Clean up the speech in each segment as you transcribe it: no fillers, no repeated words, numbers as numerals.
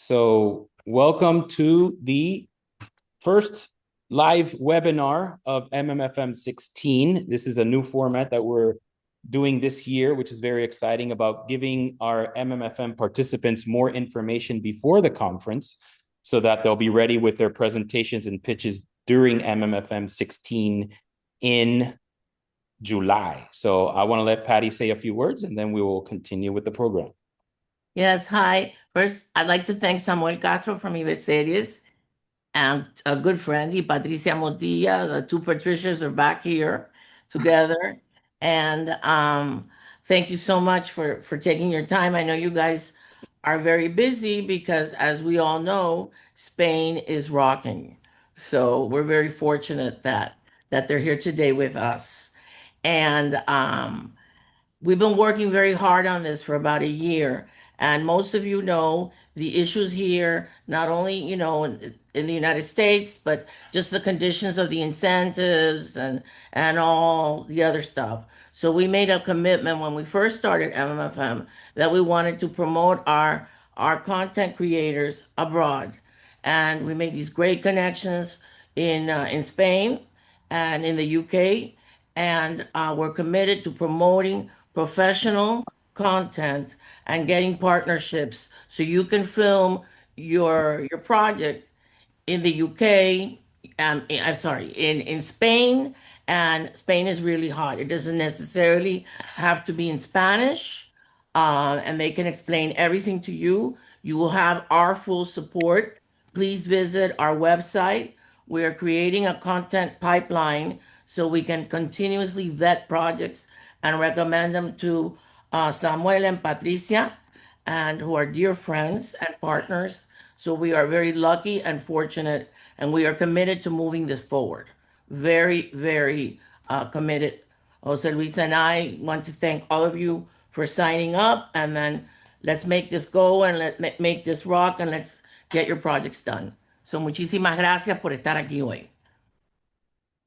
So welcome to the first live webinar of MMFM 16. This is a new format that we're doing this year, which is very exciting, about giving our MMFM participants more information before the conference so that they'll be ready with their presentations and pitches during MMFM 16 in July. So I want to let Patty say a few words and then we will continue with the program. Yes, hi. First, I'd like to thank Samuel Castro from Iberseries and a good friend, Patricia Motilla. The two Patricias are back here together. And thank you so much for taking your time. I know you guys are very busy because, as we all know, Spain is rocking. So we're very fortunate that they're here today with us. And we've been working very hard on this for about a year. And most of you know the issues here, not only, in the United States, but just the conditions of the incentives and all the other stuff. So we made a commitment when we first started MMFM that we wanted to promote our content creators abroad. And we made these great connections in Spain and in the UK. And we're committed to promoting professional content and getting partnerships so you can film your project in the UK. I'm sorry, in Spain, and Spain is really hot. It doesn't necessarily have to be in Spanish, and they can explain everything to you. You will have our full support. Please visit our website. We are creating a content pipeline so we can continuously vet projects and recommend them to Samuel and Patricia, and who are dear friends and partners. So we are very lucky and fortunate, and we are committed to moving this forward. Very, very committed. Jose Luis and I want to thank all of you for signing up, and then let's make this go and let's make this rock, and let's get your projects done. So muchísimas gracias por estar aquí hoy.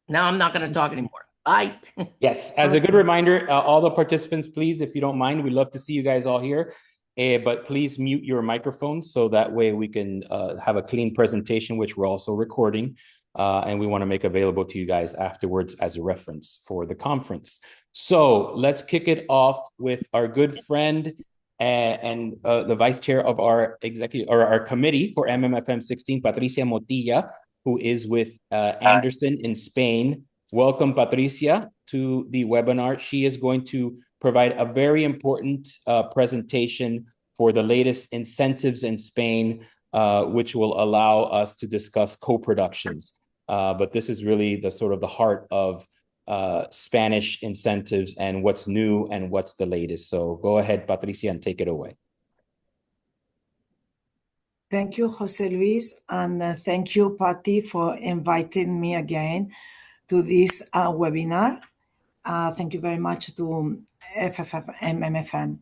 Now I'm not going to talk anymore. Bye. Yes, as a good reminder, all the participants, please, if you don't mind, we'd love to see you guys all here. But please mute your microphones so that way we can have a clean presentation, which we're also recording. And we want to make available to you guys afterwards as a reference for the conference. So let's kick it off with our good friend and the vice chair of our executive or our committee for MMFM 16, Patricia Motilla, who is with Andersen in Spain. Welcome, Patricia, to the webinar. She is going to provide a very important presentation for the latest incentives in Spain, which will allow us to discuss co-productions. But this is really the sort of the heart of Spanish incentives and what's new and what's the latest. So go ahead, Patricia, and take it away. Thank you, Jose Luis, and thank you, Patty, for inviting me again to this webinar. Thank you very much to MMFM.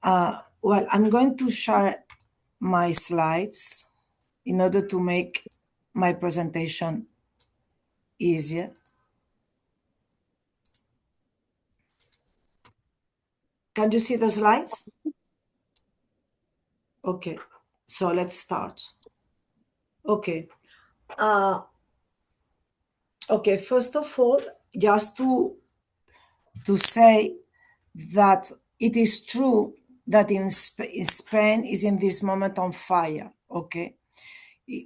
Well, I'm going to share my slides in order to make my presentation easier. Can you see the slides? Okay, so let's start. Okay. Okay, first of all, just to say that it is true that in Spain is in this moment on fire, okay?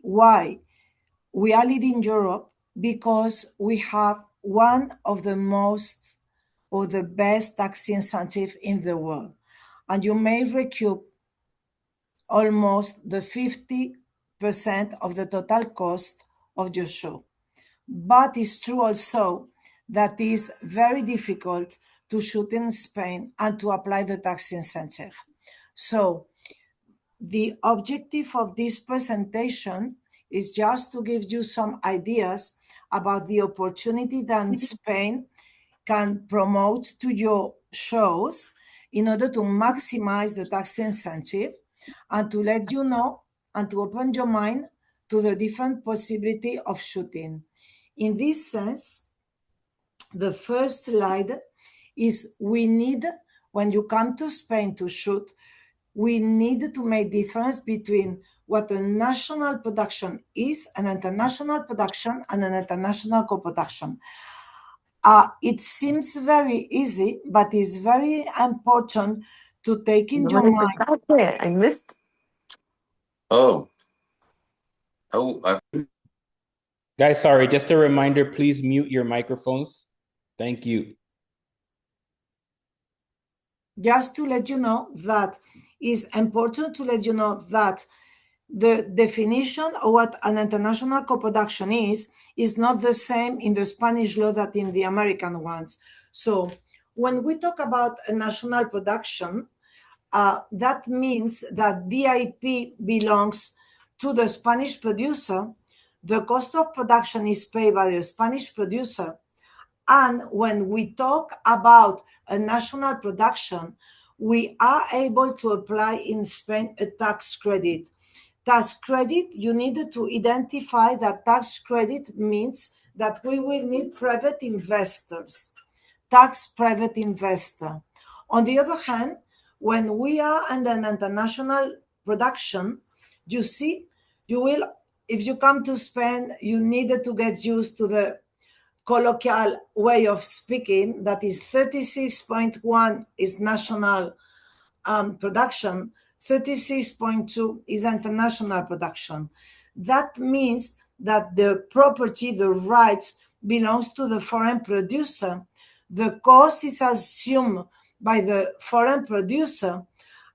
Why? We are leading Europe because we have one of the most or the best tax incentive in the world. And you may recoup almost the 50% of the total cost of your show. But it's true also that it's very difficult to shoot in Spain and to apply the tax incentive. So the objective of this presentation is just to give you some ideas about the opportunity that Spain can promote to your shows in order to maximize the tax incentive and to let you know and to open your mind to the different possibility of shooting. In this sense, the first slide is we need, when you come to Spain to shoot, we need to make difference between what a national production is, an international production, and an international co-production. It seems very easy, but it's very important to take in your mind. I missed. Guys, sorry, just a reminder, please mute your microphones. Thank you. Just to let you know that it's important to let you know that the definition of what an international co-production is not the same in the Spanish law that in the American ones. So when we talk about a national production, that means that the IP belongs to the Spanish producer. The cost of production is paid by the Spanish producer. And when we talk about a national production, we are able to apply in Spain a tax credit. Tax credit, you need to identify that tax credit means that we will need private investors, tax private investor. On the other hand, when we are under an international production, you see, you will, if you come to Spain, you needed to get used to the colloquial way of speaking, that is 36.1 is national production, 36.2 is international production. That means that the property, the rights, belongs to the foreign producer. The cost is assumed by the foreign producer.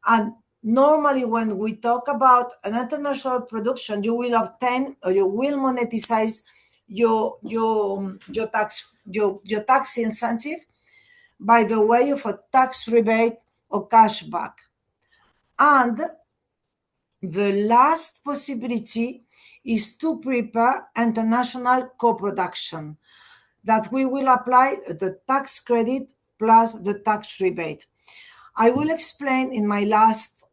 And normally when we talk about an international production, you will obtain or you will monetize your tax incentive by the way of a tax rebate or cashback. And the last possibility is to prepare international co-production, that we will apply the tax credit plus the tax rebate. I will explain in my last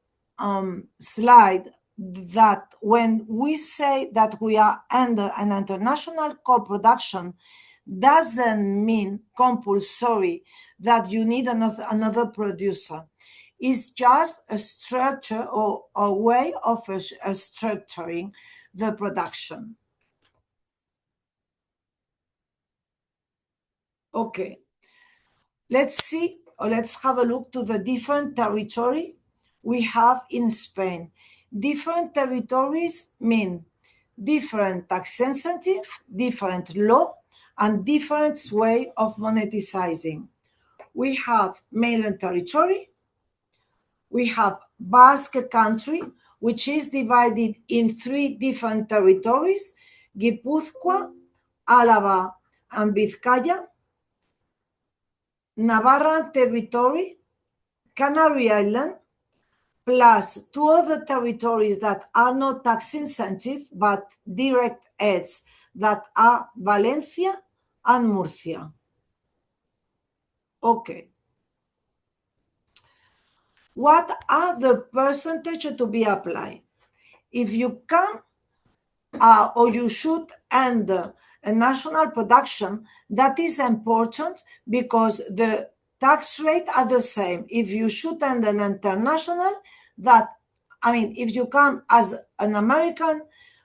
slide that when we say that we are under an international co-production, doesn't mean compulsory that you need another producer. It's just a structure or a way of structuring the production. Okay, let's see, or let's have a look to the different territory we have in Spain. Different territories mean different tax incentive, different law, and different way of monetizing. We have mainland territory, we have Basque Country, which is divided in 3 different territories, Guipúzcoa, Álava, and Vizcaya, Navarra territory, Canary Island, plus 2 other territories that are not tax incentive, but direct aids, that are Valencia and Murcia. Okay. What are the percentages to be applied? If you can or you should end a national production, that is important because the tax rate are the same. If you should end an international, if you come as an American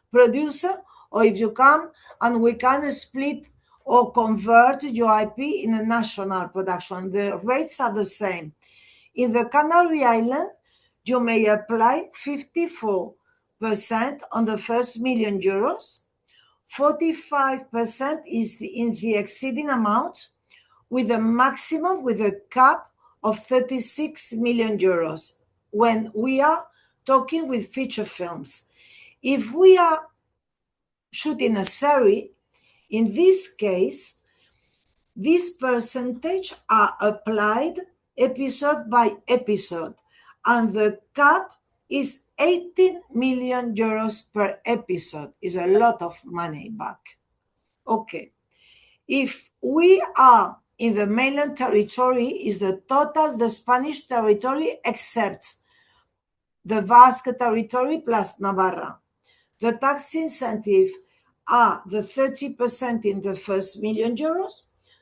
producer, or if you come and we can split or convert your IP in a national production, the rates are the same. In the Canary Island, you may apply 54% on the first €1 million, 45% is in the exceeding amount, with a maximum, with a cap of €36 million when we are talking with feature films. If we are shooting a series, in this case, this percentage are applied episode by episode, and the cap is €18 million per episode. Is a lot of money back. Okay. If we are in the mainland territory, is the total, the Spanish territory, except the Basque territory plus Navarra. The tax incentive are the 30% in the first €1 million,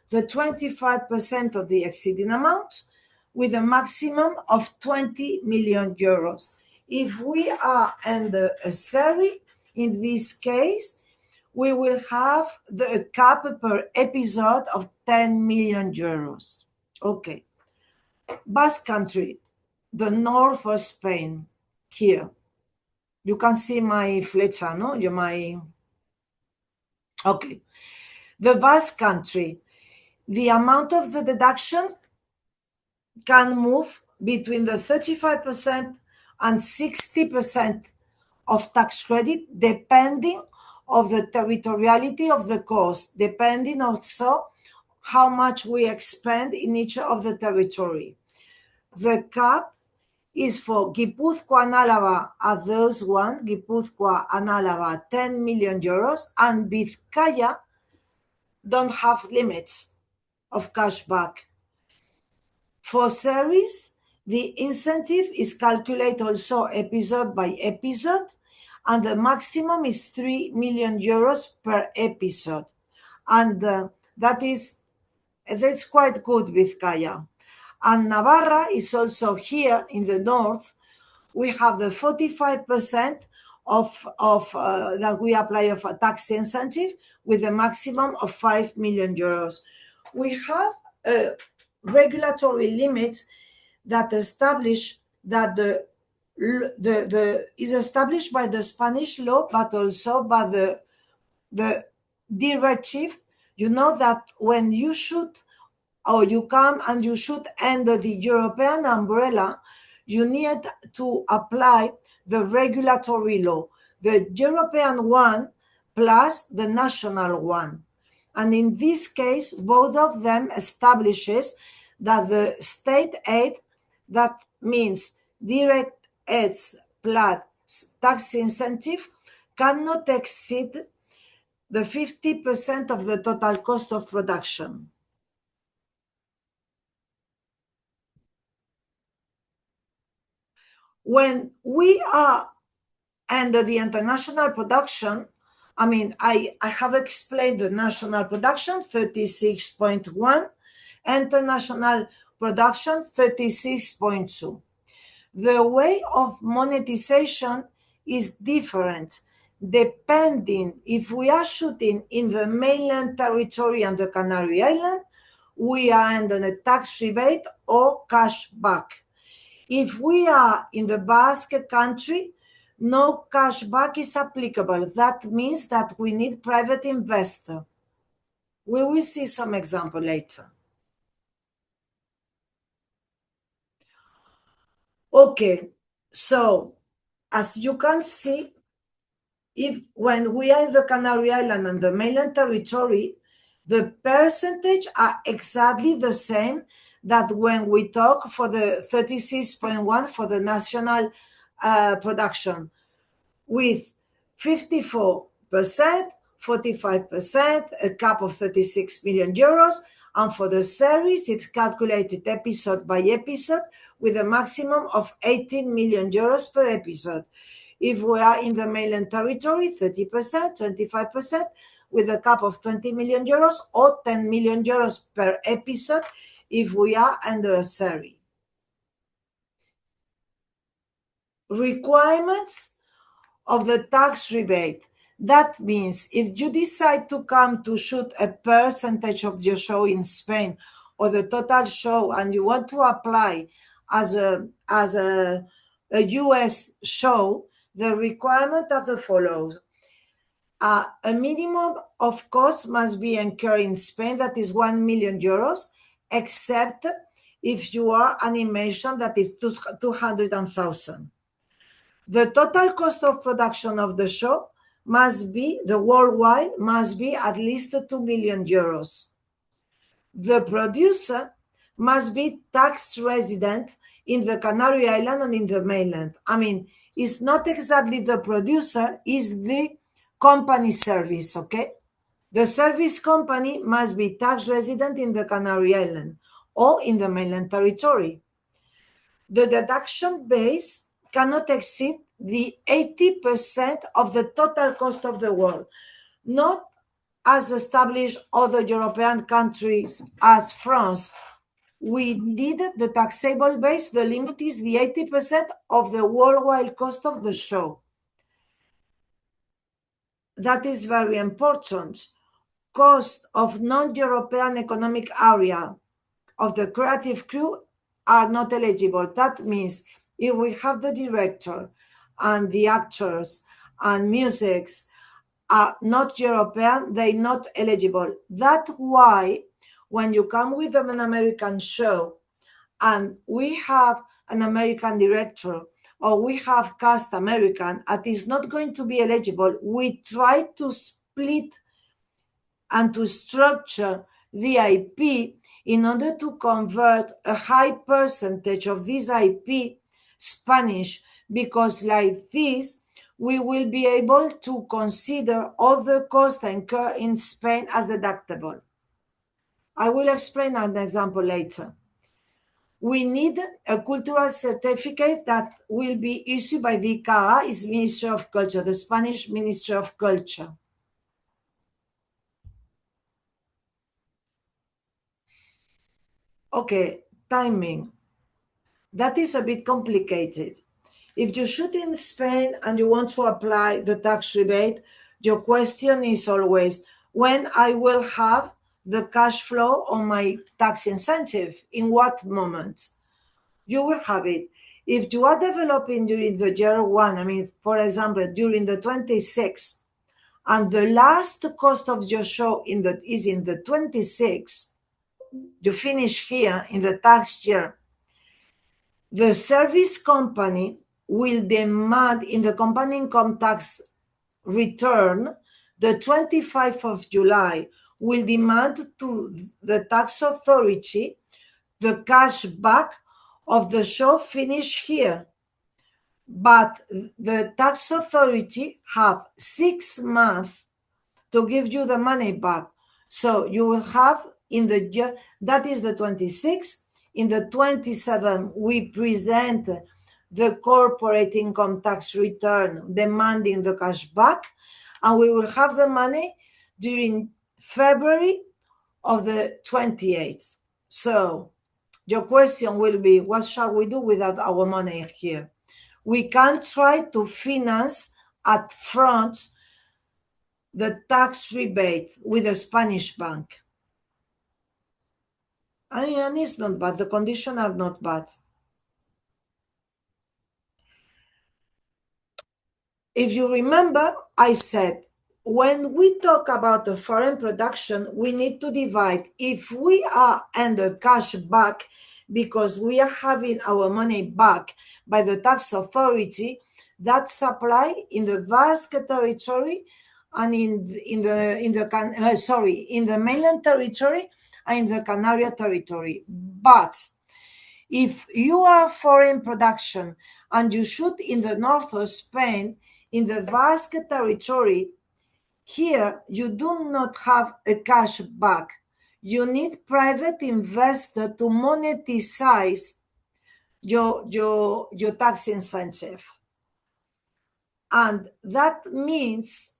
the 25% of the exceeding amount, with a maximum of €20 million. If we are under a series, in this case, we will have the cap per episode of 10 million euros. Okay. Basque Country, the north of Spain, here. You can see my flecha, no? Okay. The Basque Country, the amount of the deduction can move between the 35% and 60% of tax credit, depending of the territoriality of the cost, depending also how much we expend in each of the territory. The cap is for Guipúzcoa and Álava are those one, Guipúzcoa and Álava, 10 million euros, and Vizcaya don't have limits of cashback. For series, the incentive is calculated also episode by episode, and the maximum is 3 million euros per episode. And that's quite good with Vizcaya. And Navarra is also here in the north. We have the 45% of that we apply of a tax incentive with a maximum of 5 million euros. We have a regulatory limit that establish that is established by the Spanish law, but also by the directive. You know that when you should or you come and you should under the European umbrella, you need to apply the regulatory law, the European one plus the national one. And in this case, both of them establishes that the state aid, that means direct aids plus tax incentive, cannot exceed the 50% of the total cost of production. When we are under the international production, I mean, I have explained the national production, 36.1, international production, 36.2. The way of monetization is different depending if we are shooting in the mainland territory and the Canary Island, we are under a tax rebate or cash back. If we are in the Basque Country, no cashback is applicable. That means that we need private investor. We will see some example later. Okay, so as you can see, when we are in the Canary Island and the mainland territory, the percentage are exactly the same that when we talk for the 36.1 for the national production, with 54%, 45%, a cap of 36 million euros, and for the series, it's calculated episode by episode with a maximum of 18 million euros per episode. If we are in the mainland territory, 30%, 25%, with a cap of 20 million euros or 10 million euros per episode if we are under a series. Requirements of the tax rebate. That means if you decide to come to shoot a percentage of your show in Spain or the total show and you want to apply as a US show, the requirement are the follows. A minimum of cost must be incurred in Spain, that is 1 million euros, except if you are animation, that is 200,000. The total cost of production of the show must be, the worldwide, must be at least 2 million euros. The producer must be tax resident in the Canary Island and in the mainland. I mean, it's not exactly the producer, it's the company service, okay? The service company must be tax resident in the Canary Island or in the mainland territory. The deduction base cannot exceed the 80% of the total cost of the world, not as established other European countries as France, we need the taxable base. The limit is the 80% of the worldwide cost of the show. That is very important. Cost of non-European economic area of the creative crew are not eligible. That means if we have the director and the actors and musics are not European, they're not eligible. That's why when you come with an American show and we have an American director or we have cast American and is not going to be eligible, we try to split and to structure the IP in order to convert a high percentage of this IP Spanish, because like this, we will be able to consider all the costs incurred in Spain as deductible. I will explain an example later. We need a cultural certificate that will be issued by the ICAA, is Ministry of Culture, the Spanish Ministry of Culture. Okay, timing. That is a bit complicated. If you shoot in Spain and you want to apply the tax rebate, your question is always when I will have the cash flow on my tax incentive, in what moment you will have it. If you are developing during the year one, I mean, for example, during the 26th, and the last cost of your show is in the 26th, you finish here in the tax year, the service company will demand in the company income tax return, the 25th of July, will demand to the tax authority the cash back of the show finished here. But the tax authority have 6 months to give you the money back. So you will have in the year, that is the 26th, in the 27th, we present the corporate income tax return demanding the cash back, and we will have the money during February of the 28th. So your question will be, what shall we do without our money here? We can try to finance at front the tax rebate with a Spanish bank. And it's not bad. The conditions are not bad. If you remember, I said, when we talk about the foreign production, we need to divide. If we are under cash back because we are having our money back by the tax authority, that's applied in the Basque territory and in the mainland territory and in the Canary territory. But if you are foreign production and you shoot in the north of Spain, in the Basque territory, here you do not have a cash back. You need private investor to monetize your tax incentive. And that means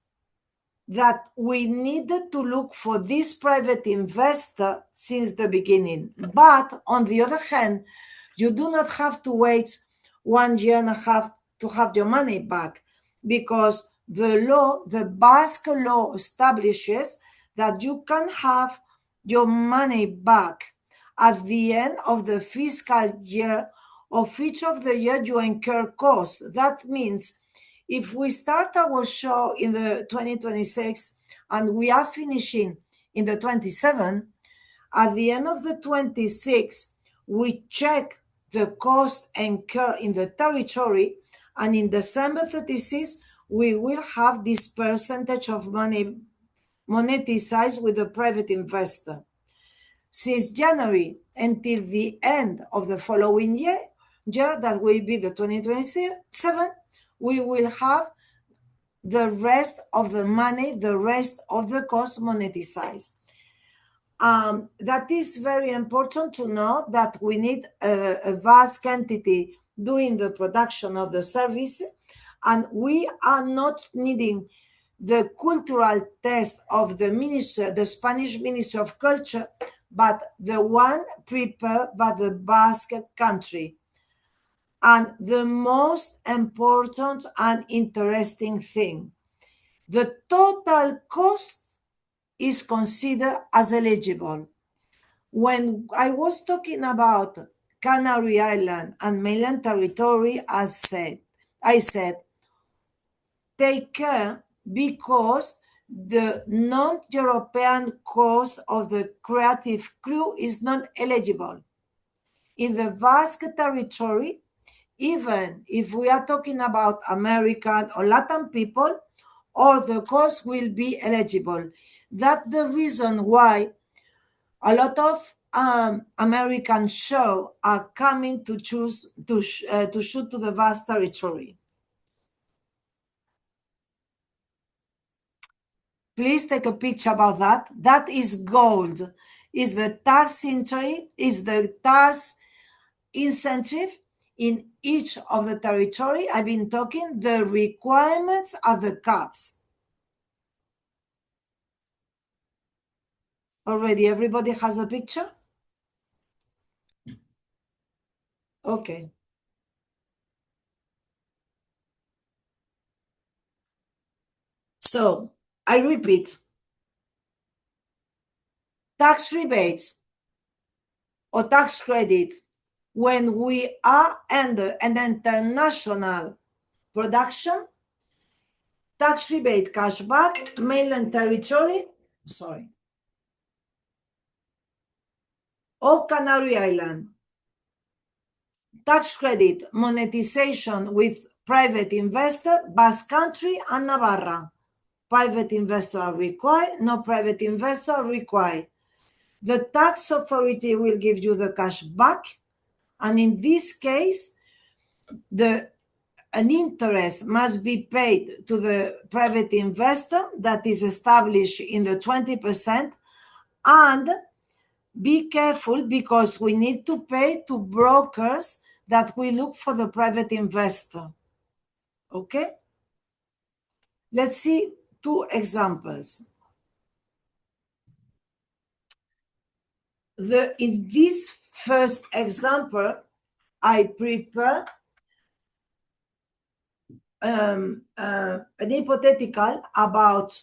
that we needed to look for this private investor since the beginning. But on the other hand, you do not have to wait 1.5 years to have your money back, because the law, the Basque law, establishes that you can have your money back at the end of the fiscal year of each of the year you incur costs. That means if we start our show in the 2026 and we are finishing in the 27, at the end of the 26, we check the cost incurred in the territory, and in December 36, we will have this percentage of money monetized with a private investor. Since January until the end of the following year, that will be the 2027, we will have the rest of the money, the rest of the cost monetized. That is very important to know, that we need a vast entity doing the production of the service, and we are not needing the cultural test of the minister, the Spanish Ministry of Culture, but the one prepared by the Basque Country. And the most important and interesting thing, the total cost is considered as eligible. When I was talking about Canary Island and mainland territory, I said, take care because the non-European cost of the creative crew is not eligible. In the Basque territory, even if we are talking about American or Latin people, all the costs will be eligible. That's the reason why a lot of American shows are coming to shoot to the Basque territory. Please take a picture about that. That is gold. Is the tax incentive in each of the territory. I've been talking, the requirements are the caps. Already everybody has the picture? Okay. So I repeat, tax rebates or tax credit when we are under an international production, tax rebate cashback, mainland territory, or Canary Island. Tax credit monetization with private investor, Basque Country and Navarra. Private investor are required, no private investor are required. The tax authority will give you the cash back, and in this case, an interest must be paid to the private investor that is established in the 20%, and be careful because we need to pay to brokers that we look for the private investor. Okay? Let's see two examples. In this first example, I prepare an hypothetical about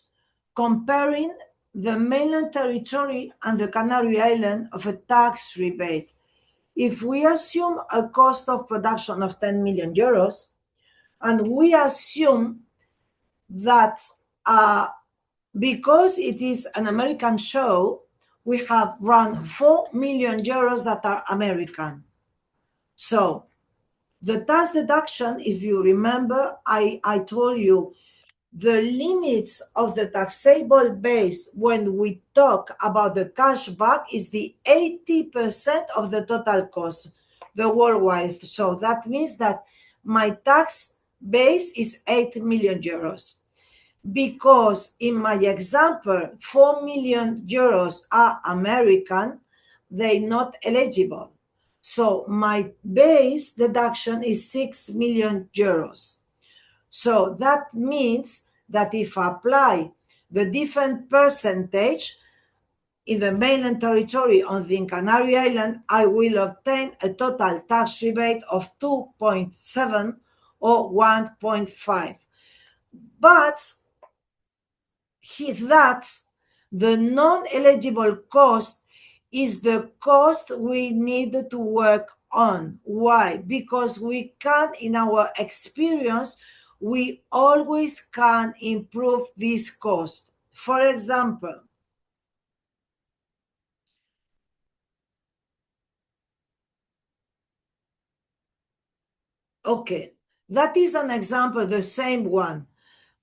comparing the mainland territory and the Canary Island of a tax rebate. If we assume a cost of production of 10 million euros, and we assume that because it is an American show, we have around 4 million euros that are American. So the tax deduction, if you remember, I told you the limits of the taxable base when we talk about the cashback is the 80% of the total cost, the worldwide. So that means that my tax base is 8 million euros. Because in my example, 4 million euros are American, they're not eligible. So my base deduction is 6 million euros. So that means that if I apply the different percentage in the mainland territory on the Canary Island, I will obtain a total tax rebate of 2.7 or 1.5. But that the non-eligible cost is the cost we need to work on. Why? Because we can, in our experience, we always can improve this cost. For example, okay, that is an example, the same one.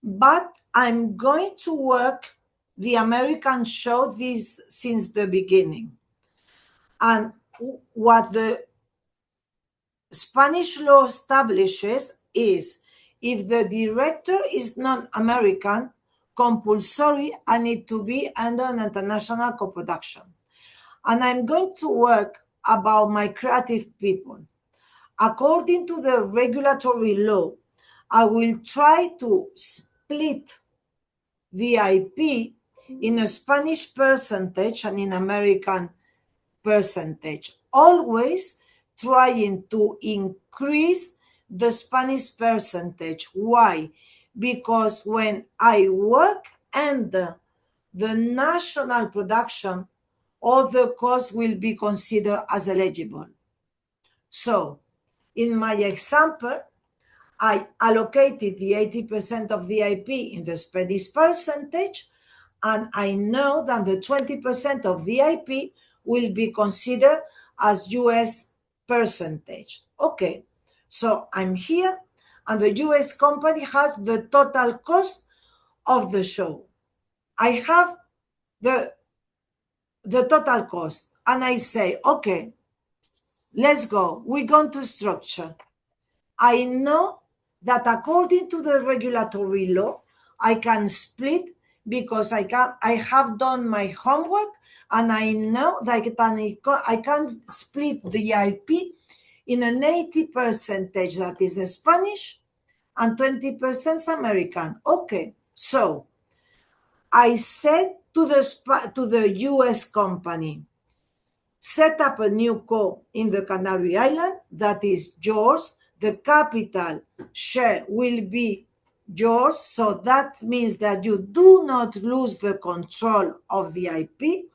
But I'm going to work the American show this since the beginning. And what the Spanish law establishes is if the director is non-American, compulsory, I need to be under an international co-production. And I'm going to work about my creative people. According to the regulatory law, I will try to split the IP in a Spanish percentage and in American percentage, always trying to increase the Spanish percentage. Why? Because when I work under the national production, all the costs will be considered as eligible. So, in my example, I allocated the 80% of the IP in the Spanish percentage, and I know that the 20% of the IP will be considered as US percentage. Okay, so I'm here, and the US company has the total cost of the show. I have the total cost, and I say, okay, let's go. We're going to structure. I know that according to the regulatory law, I can split because I have done my homework, and I know that I can split the IP in an 80% that is Spanish and 20% American. Okay, so I said to the US company, set up a new co in the Canary Island that is yours. The capital share will be yours. So that means that you do not lose the control of the IP.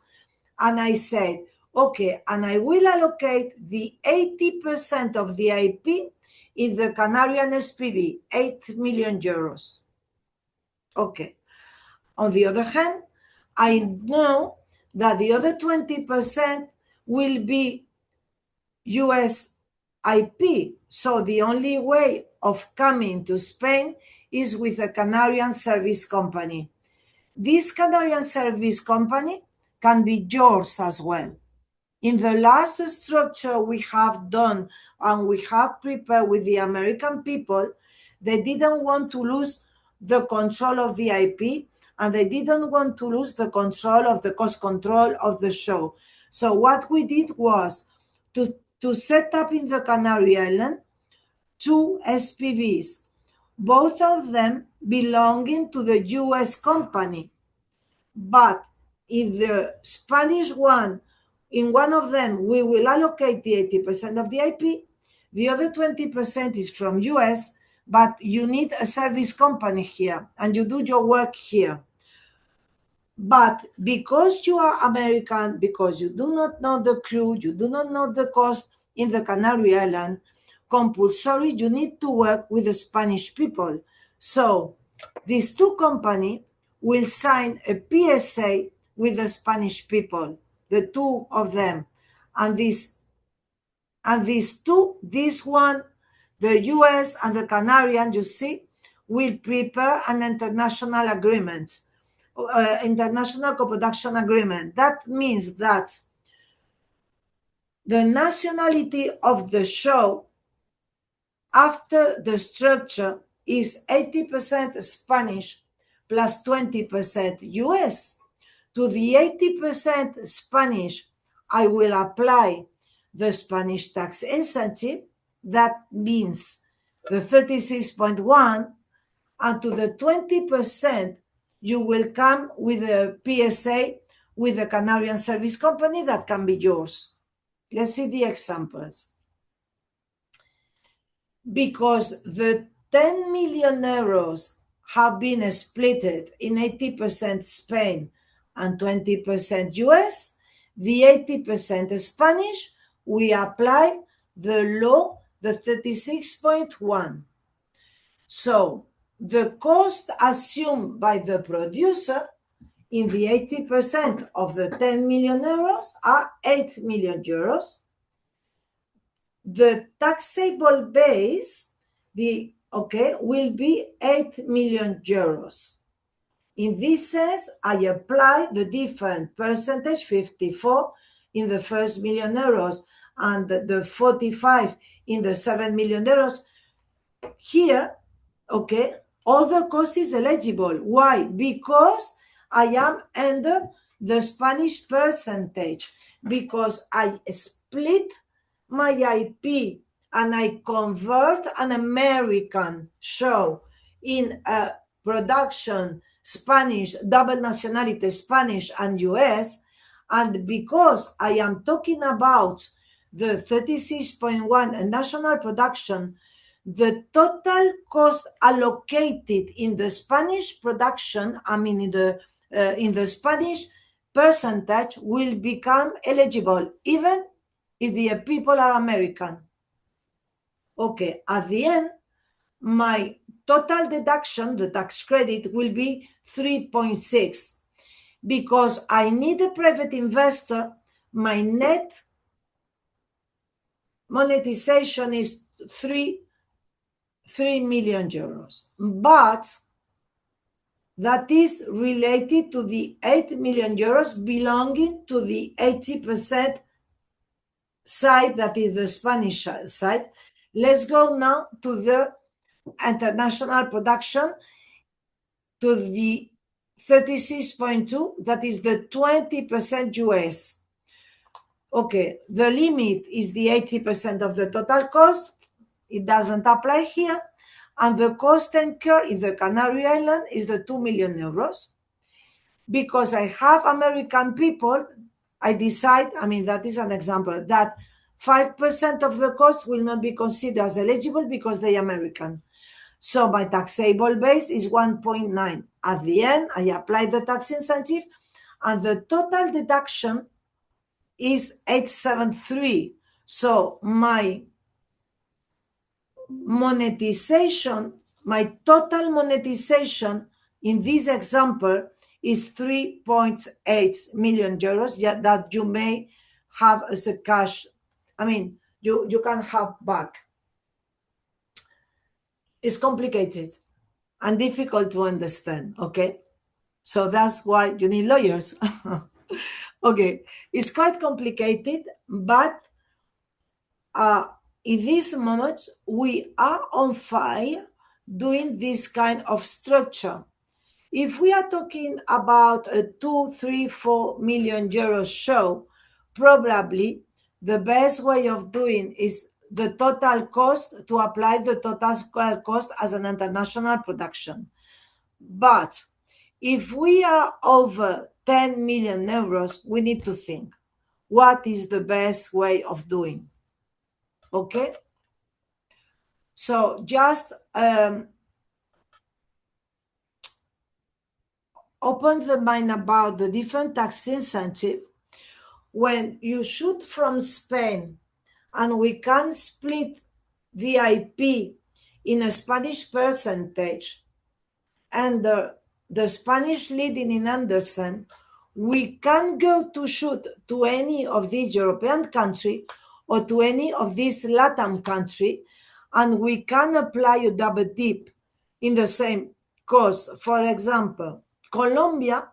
And I said, okay, and I will allocate the 80% of the IP in the Canarian SPV, 8 million euros. Okay. On the other hand, I know that the other 20% will be US IP. So the only way of coming to Spain is with a Canarian service company. This Canarian service company can be yours as well. In the last structure we have done and we have prepared with the American people, they didn't want to lose the control of the IP, and they didn't want to lose the control of the cost control of the show. So what we did was to set up in the Canary Island 2 SPVs, both of them belonging to the US company. But in the Spanish one, in one of them, we will allocate the 80% of the IP. The other 20% is from US, but you need a service company here, and you do your work here. But because you are American, because you do not know the crew, you do not know the cost in the Canary Island, compulsory, you need to work with the Spanish people. So these two companies will sign a PSA with the Spanish people, the two of them. And these two, this one, the US and the Canarian, you see, will prepare an international agreement, international co-production agreement. That means that the nationality of the show after the structure is 80% Spanish plus 20% US. To the 80% Spanish, I will apply the Spanish tax incentive. That means the 36.1, and to the 20%, you will come with a PSA with a Canarian service company that can be yours. Let's see the examples. Because the 10 million euros have been splitted in 80% Spain and 20% US, the 80% Spanish, we apply the law, the 36.1. So the cost assumed by the producer in the 80% of the 10 million euros are 8 million euros. The taxable base, will be 8 million euros. In this sense, I apply the different percentage, 54 in the first million euros and the 45 in the 7 million euros. Here, all the cost is eligible. Why? Because I am under the Spanish percentage, because I split my IP and I convert an American show in a production Spanish, double nationality, Spanish and US, And because I am talking about the 36.1 national production, the total cost allocated in the Spanish production, I mean in the Spanish percentage, will become eligible even if the people are American. Okay, at the end, my total deduction, the tax credit, will be 3.6. Because I need a private investor, my net monetization is 3 million euros. But that is related to the 8 million euros belonging to the 80% side, that is the Spanish side. Let's go now to the international production, to the 36.2, that is the 20% US. Okay, the limit is the 80% of the total cost. It doesn't apply here. And the cost incurred in the Canary Island is the 2 million euros. Because I have American people, I decide, I mean, that is an example, that 5% of the cost will not be considered as eligible because they are American. So my taxable base is 1.9. At the end, I apply the tax incentive, and the total deduction is 873. So my monetization, my total monetization in this example is 3.8 million euros that you may have as a cash. I mean, you can have back. It's complicated and difficult to understand, okay? So that's why you need lawyers. Okay, it's quite complicated, but in this moment, we are on fire doing this kind of structure. If we are talking about a 2, 3, 4 million euro show, probably the best way of doing is the total cost, to apply the total cost as an international production. But if we are over 10 million euros, we need to think, what is the best way of doing? Okay? So just open the mind about the different tax incentive. When you shoot from Spain and we can split the IP in a Spanish percentage and the Spanish leading in Andersen, we can go to shoot to any of these European country or to any of these Latin country, and we can apply a double dip in the same cost. For example, Colombia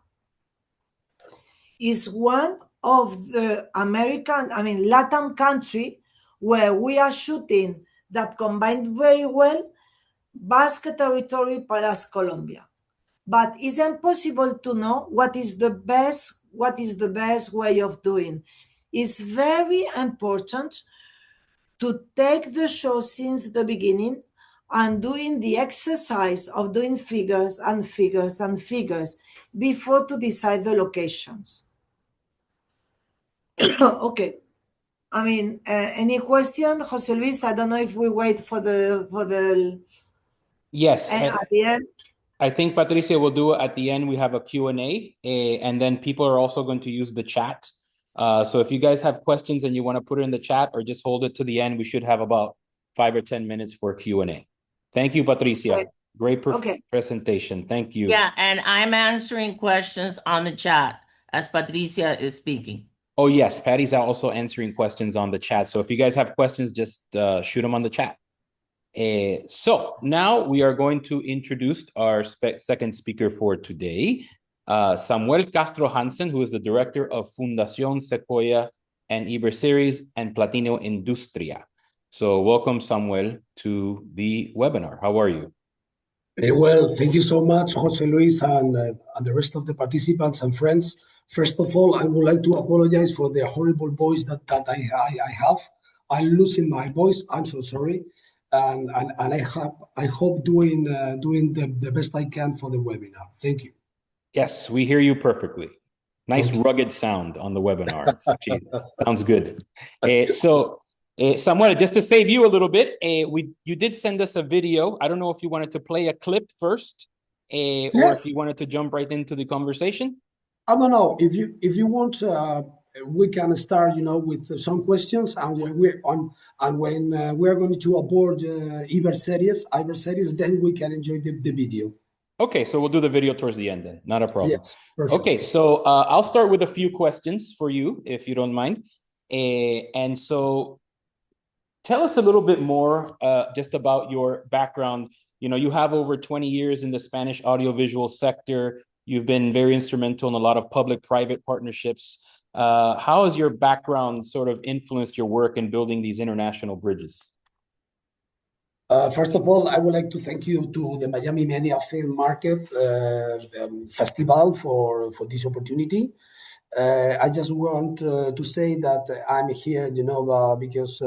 is one of the Latin country where we are shooting that combined very well Basque territory plus Colombia. But it's impossible to know what is the best way of doing. It's very important to take the show since the beginning and doing the exercise of doing figures and figures and figures before to decide the locations. Okay. I mean, any question, Jose Luis? I don't know if we wait for the Yes. at the end. I think Patricia will do it at the end. We have a Q&A, and then people are also going to use the chat. So if you guys have questions and you want to put it in the chat or just hold it to the end, we should have about 5 or 10 minutes for Q&A. Thank you, Patricia. Okay. Great presentation. Thank you. Yeah, and I'm answering questions on the chat as Patricia is speaking. Oh, yes. Patty's also answering questions on the chat. So if you guys have questions, just shoot them on the chat. So now we are going to introduce our second speaker for today, Samuel Castro Hansson, who is the director of Fundación Secuoya and Iberseries Platino Industria. So welcome, Samuel, to the webinar. How are you? Very well. Thank you so much, Jose Luis, and the rest of the participants and friends. First of all, I would like to apologize for the horrible voice that I have. I'm losing my voice. I'm so sorry. And I hope doing the best I can for the webinar. Thank you. Yes, we hear you perfectly. Nice Okay. rugged sound on the webinar. It's actually sounds good. Samuel, just to save you a little bit, you did send us a video. I don't know if you wanted to play a clip first, or Yes. if you wanted to jump right into the conversation. I don't know if you want, we can start, with some questions, and when we're going to aboard Iberseries, then we can enjoy the video. Okay, so we'll do the video towards the end then. Not a problem. Yes, perfect. Okay, so I'll start with a few questions for you, if you don't mind. And so tell us a little bit more just about your background. You have over 20 years in the Spanish audiovisual sector. You've been very instrumental in a lot of public-private partnerships. How has your background sort of influenced your work in building these international bridges? First of all, I would like to thank you to the Miami Media Film Market Festival for this opportunity. I just want to say that I'm here, because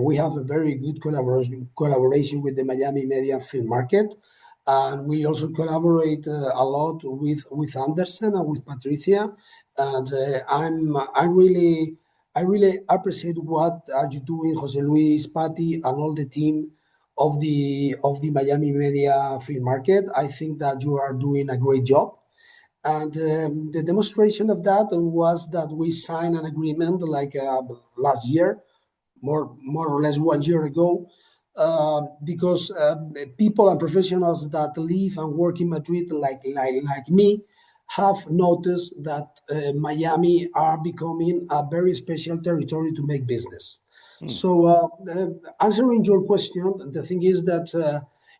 we have a very good collaboration with the Miami Media Film Market, and we also collaborate a lot with Andersen and with Patricia, and I really appreciate what are you doing, Jose Luis, Patty, and all the team of the Miami Media Film Market. I think that you are doing a great job. And the demonstration of that was that we signed an agreement like last year, more or less 1 year ago, because people and professionals that live and work in Madrid, like me, have noticed that Miami are becoming a very special territory to make business. So answering your question, the thing is that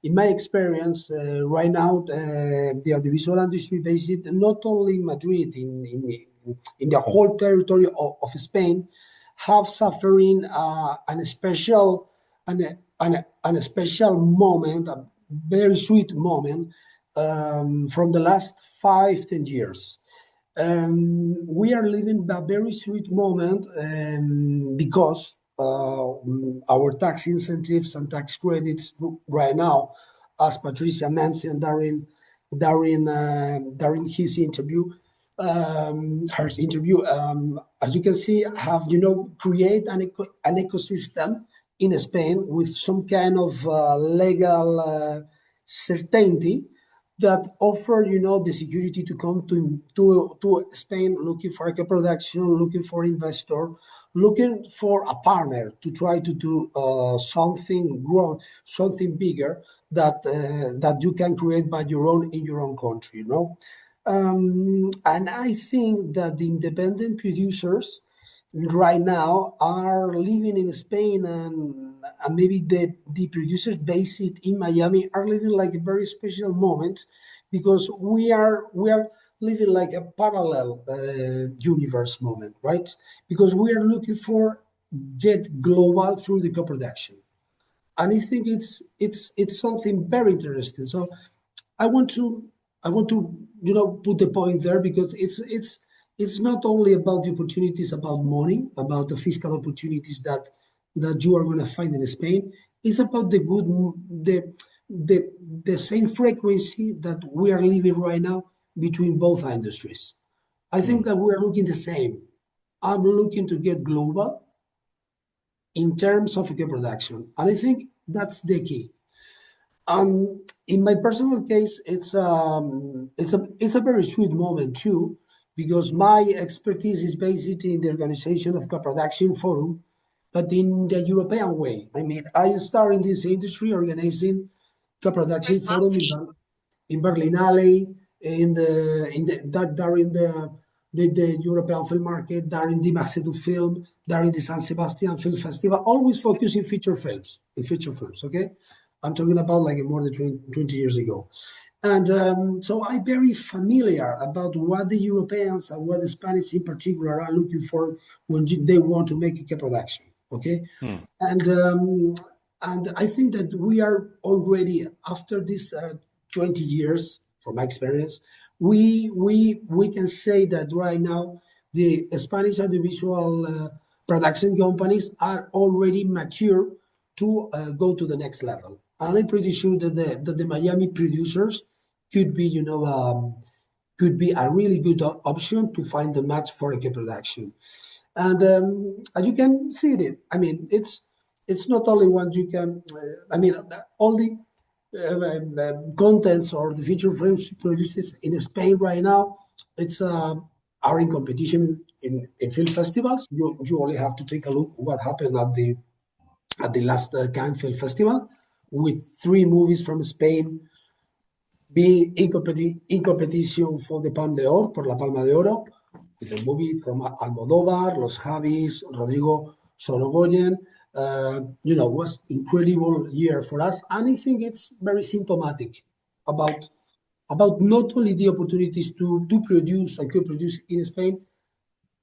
in my experience, right now, the audiovisual industry based not only in Madrid, in the whole territory of Spain, have suffering a special moment, a very sweet moment from the last 5-10 years. We are living a very sweet moment because our tax incentives and tax credits right now, as Patricia mentioned during his interview, her interview, as you can see, have create an ecosystem in Spain with some kind of legal certainty that offer the security to come to Spain looking for a co-production, looking for investor, looking for a partner to try to do something bigger that you can create by in your own country, and I think that the independent producers right now are living in Spain, and maybe the producers based in Miami are living like a very special moment, because we are living like a parallel universe moment, right? Because we are looking for get global through the co-production, and I think it's something very interesting. So I want to put the point there, because it's not only about the opportunities, about money, about the fiscal opportunities that you are going to find in Spain. It's about the same frequency that we are living right now between both industries. I think that we are looking the same. I'm looking to get global in terms of co-production, and I think that's the key. In my personal case, it's a very sweet moment too, because my expertise is based in the organization of co-production forum, but in the European way. I mean, I started in this industry organizing co-production forum in Berlinale, during the European film market, during the Marché du Film, during the San Sebastian Film Festival, always focusing feature films, okay? I'm talking about like more than 20 years ago. And so I'm very familiar about what the Europeans and what the Spanish in particular are looking for when they want to make a co-production, okay? And I think that we are already, after this 20 years, from my experience, we can say that right now the Spanish audiovisual production companies are already mature to go to the next level. And I'm pretty sure that the Miami producers could be, could be a really good option to find a match for a co-production. And you can see it. I mean, it's not only one you can. Only contents or the feature films produced in Spain right now, it's are in competition in film festivals. You only have to take a look what happened at the last Cannes Film Festival, with 3 movies from Spain being in competition for the Palme d'Or, por la Palma de Oro, with a movie from Almodóvar, Los Javis, Rodrigo Sorogoyen. Was incredible year for us, and I think it's very symptomatic about not only the opportunities to produce and co-produce in Spain,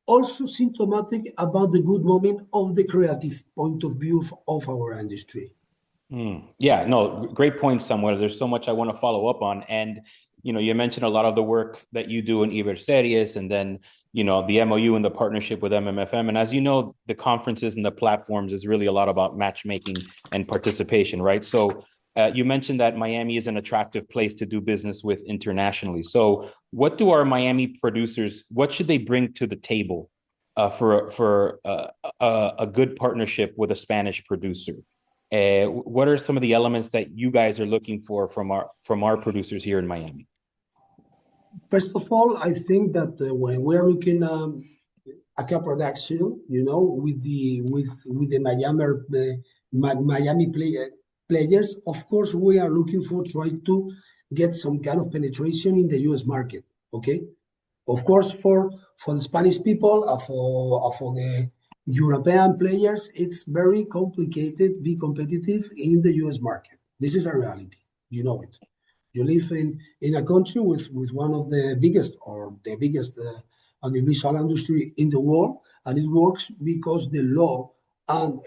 also symptomatic about the good moment of the creative point of view of our industry. Yeah, no, great point, Samuel. There's so much I want to follow up on. And, you mentioned a lot of the work that you do in Iberseries, and then, the MOU and the partnership with MMFM. And as you know, the conferences and the platforms is really a lot about matchmaking and participation, right? So you mentioned that Miami is an attractive place to do business with internationally. So what do our Miami producers, what should they bring to the table for a good partnership with a Spanish producer? What are some of the elements that you guys are looking for from our producers here in Miami? First of all, I think that when we are looking at co-production, with the Miami players, of course, we are looking for trying to get some kind of penetration in the U.S. market. Okay, of course, for the Spanish people, for the European players, it's very complicated be competitive in the U.S. market. This is a reality. You know it. You live in a country with one of the biggest audiovisual industry in the world, and it works because the law and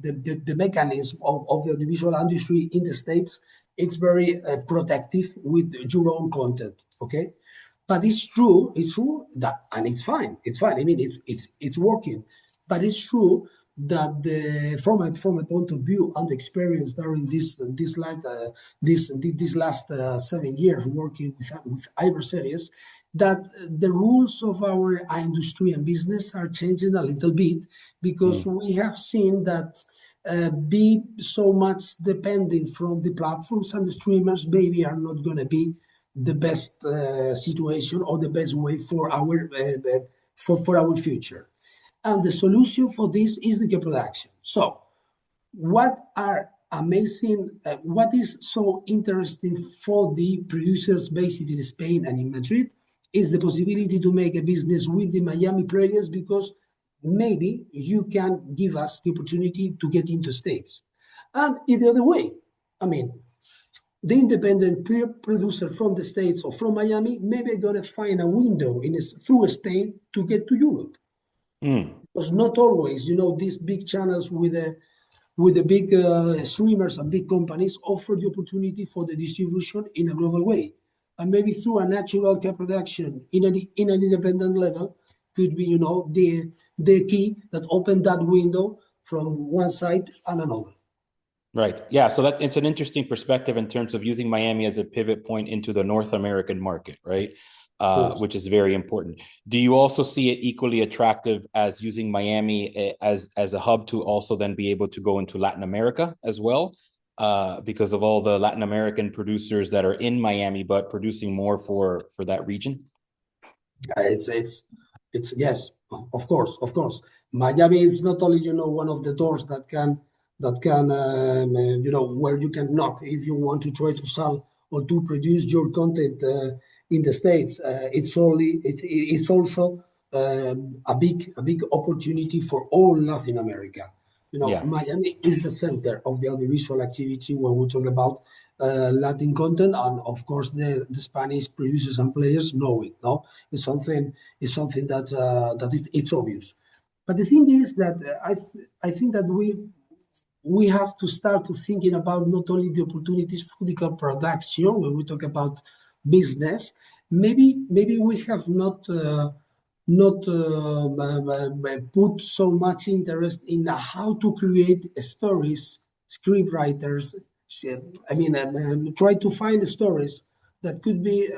the mechanism of the audiovisual industry in the States, it's very protective with your own content. Okay, but it's true that, and it's fine. I mean, it's working. But it's true that from a point of view and experience during this last 7 years working with Iberseries, that the rules of our industry and business are changing a little bit, because we have seen that be so much depending from the platforms and the streamers maybe are not going to be the best situation or the best way for our future. And the solution for this is the co-production. So what is so interesting for the producers based in Spain and in Madrid is the possibility to make a business with the Miami players, because maybe you can give us the opportunity to get into States. And in the other way, I mean, the independent producer from the States or from Miami maybe going to find a window through Spain to get to Europe. Because not always, these big channels with the big streamers and big companies offer the opportunity for the distribution in a global way, and maybe through a natural co-production in an independent level could be, the key that opened that window from one side and another. Right. Yeah. So that it's an interesting perspective in terms of using Miami as a pivot point into the North American market, right? Which is very important. Do you also see it equally attractive as using Miami as a hub to also then be able to go into Latin America as well? Because of all the Latin American producers that are in Miami, but producing more for that region? It's yes, of course. Miami is not only, one of the doors that can where you can knock if you want to try to sell or to produce your content in the States. It's also a big opportunity for all Latin America. Miami is the center of the audiovisual activity when we talk about Latin content, and of course the Spanish producers and players know it. No, it's something that it's obvious. But the thing is that I think that we have to start to thinking about not only the opportunities for the co-production when we talk about business. Maybe we have not put so much interest in how to create stories, script writers. Try to find stories that could be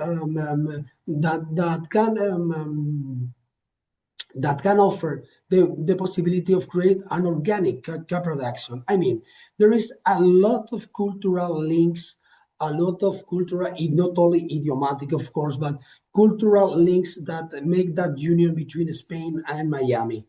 that can offer the possibility of create an organic co-production. I mean, there is a lot of cultural links, a lot of cultural, not only idiomatic, of course, but cultural links that make that union between Spain and Miami.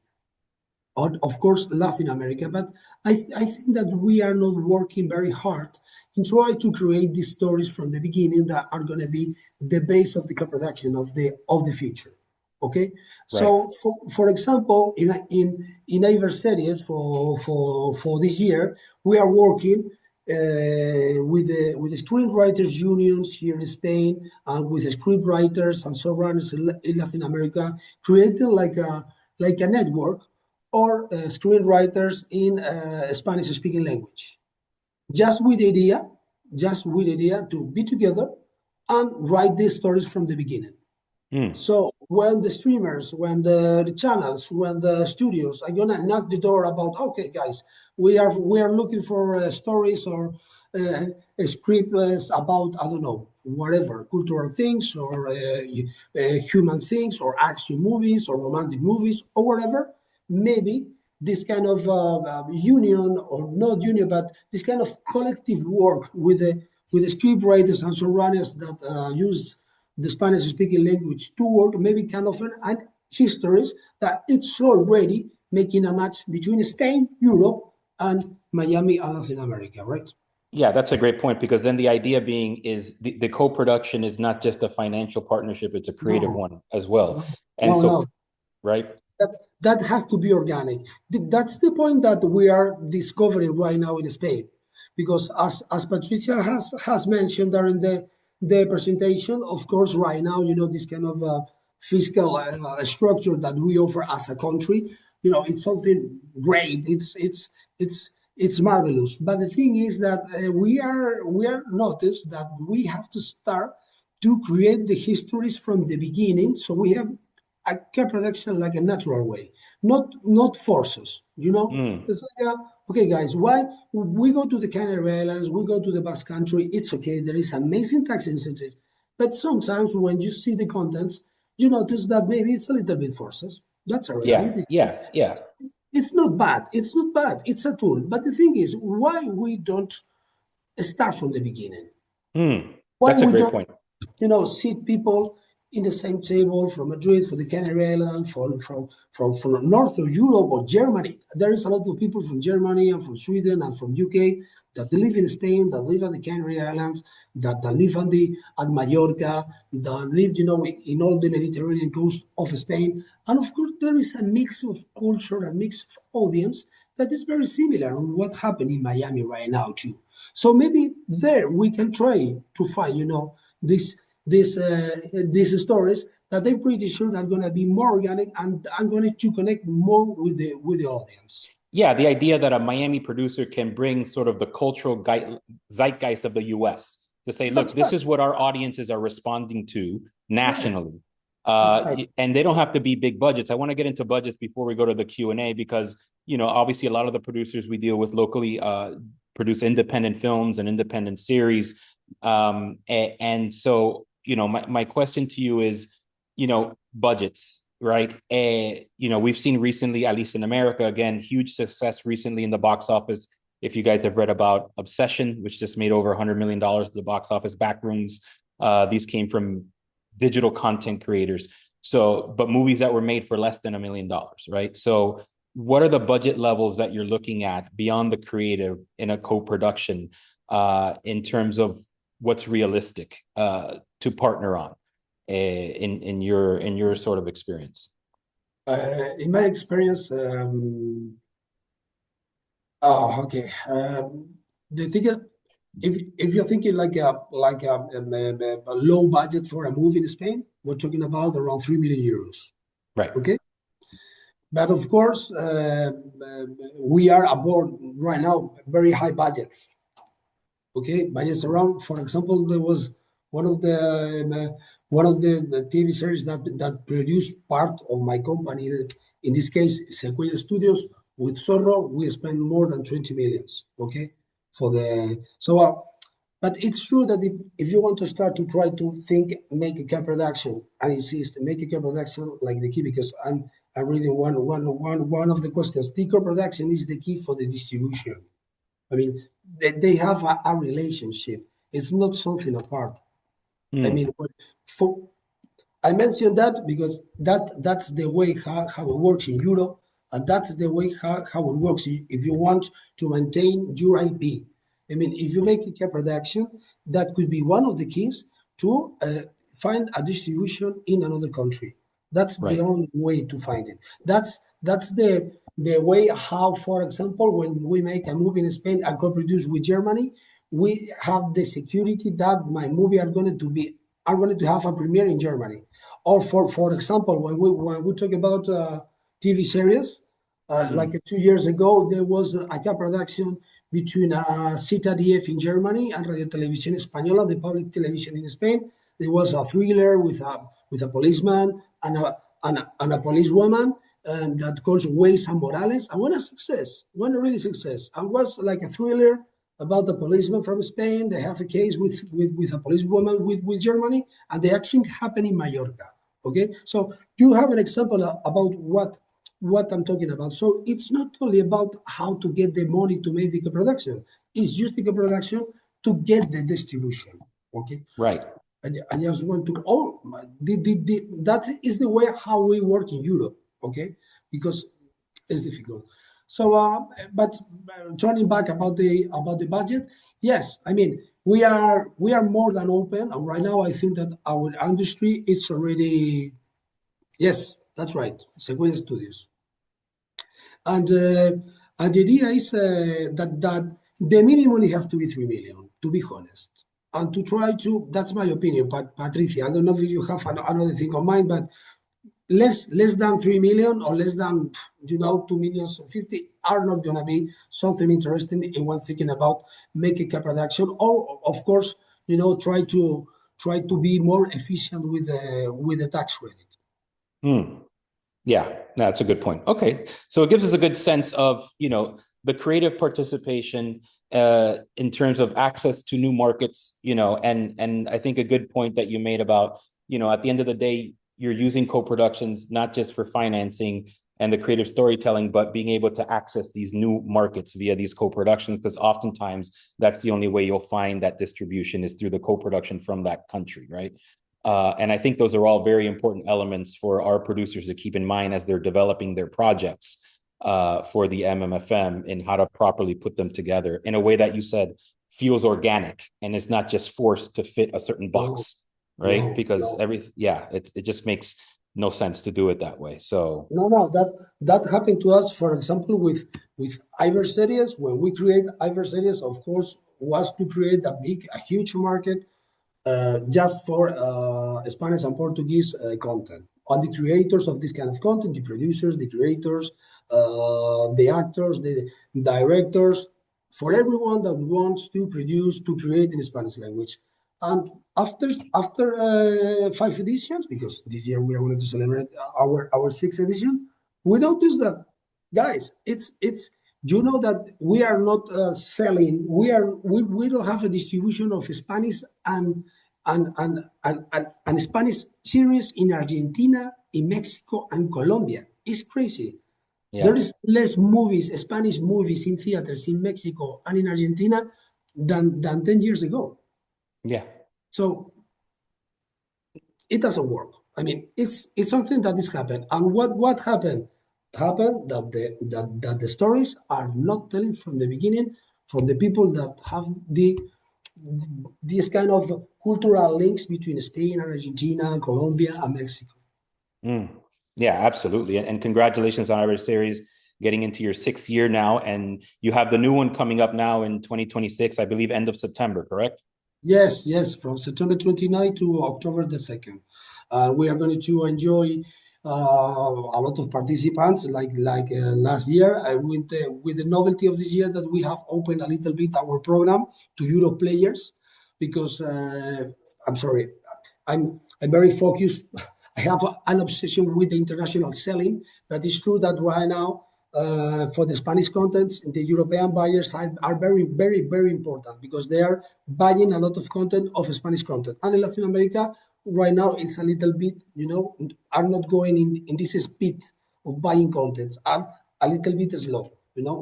Of course, Latin America, but I think that we are not working very hard in trying to create these stories from the beginning that are going to be the base of the co-production of the future. Okay, so for example, in Iberseries for this year, we are working with the screenwriters unions here in Spain and with the scriptwriters and showrunners in Latin America, creating like a network or screenwriters in Spanish-speaking language, just with the idea to be together and write these stories from the beginning. So when the streamers, when the channels, when the studios are gonna knock the door about, okay, guys, we are looking for stories or scripts about, I don't know, whatever, cultural things or human things or action movies or romantic movies or whatever, maybe this kind of union or not union, but this kind of collective work with the scriptwriters and showrunners that use the Spanish-speaking language to work, maybe can offer and histories that it's already making a match between Spain, Europe, and Miami and Latin America, right? Yeah, that's a great point, because then the idea being is the co-production is not just a financial partnership, it's a creative one as well. Right? That have to be organic. That's the point that we are discovering right now in Spain. Because as Patricia has mentioned during the presentation, of course, right now, this kind of fiscal structure that we offer as a country, it's something great. It's marvelous. But the thing is that we are noticed that we have to start to create the histories from the beginning. So we have a co-production like a natural way, not forces. It's like okay, guys, why we go to the Canary Islands, we go to the Basque Country, it's okay, there is amazing tax incentive, but sometimes when you see the contents, you notice that maybe it's a little bit forces. That's a reality. Yeah. It's not bad. It's a tool. But the thing is, why we don't start from the beginning? Why That's a we great don't, point. Seat people in the same table from Madrid, for the Canary Islands, from North of Europe or Germany. There is a lot of people from Germany and from Sweden and from UK that live in Spain, that live on the Canary Islands, that live at Mallorca, that live, in all the Mediterranean coast of Spain. And of course, there is a mix of culture, a mix of audience that is very similar on what happened in Miami right now too. So maybe there we can try to find, these stories that I'm pretty sure are going to be more organic and I'm going to connect more with the audience. Yeah, the idea that a Miami producer can bring sort of the cultural zeitgeist of the US to say, look, this is what our audiences are responding to nationally. And they don't have to be big budgets. I want to get into budgets before we go to the Q&A because, obviously a lot of the producers we deal with locally produce independent films and independent series. And so, my question to you is, budgets, right? We've seen recently, at least in America, again, huge success recently in the box office. If you guys have read about Obsession, which just made over $100 million at the box office, Backrooms, these came from digital content creators. So, but movies that were made for less than $1 million, right? So what are the budget levels that you're looking at beyond the creative in a co-production in terms of what's realistic to partner on in your sort of experience? In my experience, the thing, if you're thinking like a low budget for a movie in Spain, we're talking about around 3 million euros. Right. Okay. But of course, we are aboard right now very high budgets. Okay, budgets around. For example, there was one of the TV series that produced part of my company. In this case, Secuoya Studios with Zorro. We spent more than 20 millions. Okay, But it's true that if you want to start to try to think, make a co-production, I insist, make a co-production like the key, because I'm reading one of the questions. The co-production is the key for the distribution. I mean, they have a relationship. It's not something apart. I mean, I mentioned that because that's the way how it works in Europe, and that's the way how it works if you want to maintain your IP. I mean, if you make a co-production, that could be one of the keys to find a distribution in another country. That's the only way to find it. That's the way how, for example, when we make a movie in Spain and co-produce with Germany, we have the security that my movie are going to have a premiere in Germany. Or for example, when we talk about TV series, like 2 years ago, there was a co-production between ZDF in Germany and Radio Televisión Española, the public television in Spain. There was a thriller with a policeman and a policewoman that calls Ways and Morales, and what a success, what a really success. And was like a thriller about the policeman from Spain. They have a case with a policewoman with Germany, and the action happened in Mallorca. Okay, so you have an example about what I'm talking about. So it's not only about how to get the money to make the co-production. It's just the co-production to get the distribution. Okay, right. I just want to. That is the way how we work in Europe. Okay, because it's difficult. So, but turning back about the budget, yes, I mean we are more than open, and right now I think that our industry it's already, yes, that's right, Sequoia Studios, and the idea is that the minimum have to be 3 million, to be honest, and to try to. That's my opinion, but Patricia, I don't know if you have another thing on mind, but less than 3 million or less than 2,050,000 are not going to be something interesting in one thinking about making a production, or of course try to be more efficient with the tax credit. Yeah, that's a good point. Okay, so it gives us a good sense of the creative participation in terms of access to new markets, and I think a good point that you made about at the end of the day, you're using co-productions not just for financing and the creative storytelling, but being able to access these new markets via these co-productions, because oftentimes that's the only way you'll find that distribution is through the co-production from that country, right? And I think those are all very important elements for our producers to keep in mind as they're developing their projects for the MMFM, and how to properly put them together in a way that you said feels organic and is not just forced to fit a certain box. Right, because it just makes no sense to do it that way. So that happened to us, for example, with Iberseries. When we create Iberseries, of course, was to create a huge market just for Spanish and Portuguese content. On the creators of this kind of content, the producers, the creators, the actors, the directors, for everyone that wants to create in Spanish language. And after 5 editions, because this year we are going to celebrate our 6th edition, we noticed that, guys, it's that we are not selling. We don't have a distribution of Spanish and Spanish series in Argentina, in Mexico, and Colombia. It's crazy. Yeah. There is less Spanish movies in theaters in Mexico and in Argentina than 10 years ago. Yeah. So it doesn't work. I mean, it's something that is happened. And what happened? Happened that the stories are not telling from the beginning, from the people that have these kind of cultural links between Spain and Argentina, Colombia and Mexico. Yeah, absolutely. And congratulations on our series getting into your 6th year now. And you have the new one coming up now in 2026, I believe, end of September, correct? Yes, from September 29 to October the 2nd. We are going to enjoy a lot of participants like last year, with the novelty of this year that we have opened a little bit our program to Euro players, because I'm sorry, I'm very focused. I have an obsession with the international selling, but it's true that right now for the Spanish contents, the European buyers are very, very, very important because they are buying a lot of content of Spanish content. And in Latin America, right now, it's a little bit, are not going in this speed of buying contents, are a little bit slow,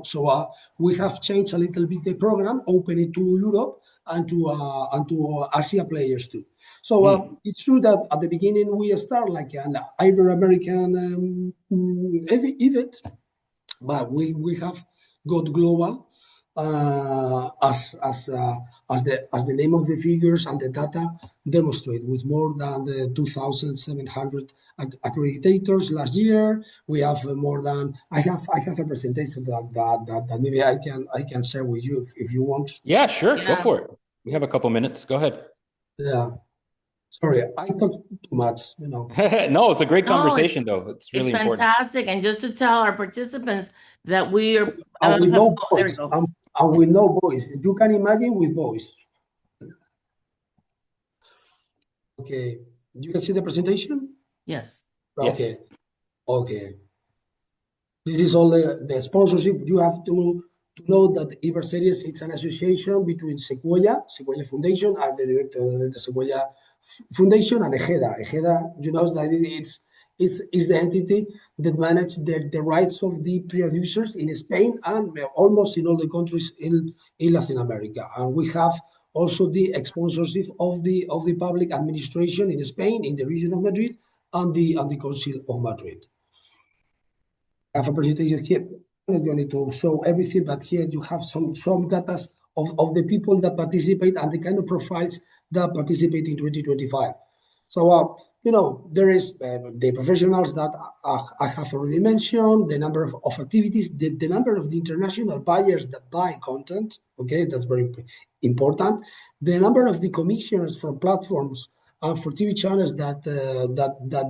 So we have changed a little bit the program, open it to Europe and to Asia players too. So it's true that at the beginning we start like an Ibero-American event, but we have got global as the name of the figures and the data demonstrate, with more than the 2,700 accreditators last year. We have more than I have a presentation that maybe I can share with you if you want. Yeah, sure, go for it. We have a couple minutes. Go ahead. Yeah. Sorry, I talk too much, No, it's a great conversation, though. It's really important. Fantastic. And just to tell our participants that we are with no voice. And with no voice. You can imagine with voice. Okay. You can see the presentation? Yes. Okay. Yes. Okay. This is all the sponsorship. You have to know that Iberseries, it's an association between Secuoya Foundation, and the director of the Secuoya Foundation, and EGEDA. EGEDA, you know that it's the entity that manages the rights of the producers in Spain and almost in all the countries in Latin America. And we have also the sponsorship of the public administration in Spain, in the region of Madrid, and the Council of Madrid. I have a presentation here. I'm not going to show everything, but here you have some data of the people that participate and the kind of profiles that participate in 2025. So, there is the professionals that I have already mentioned, the number of activities, the number of the international buyers that buy content. Okay, that's very important. The number of the commissioners from platforms and for TV channels that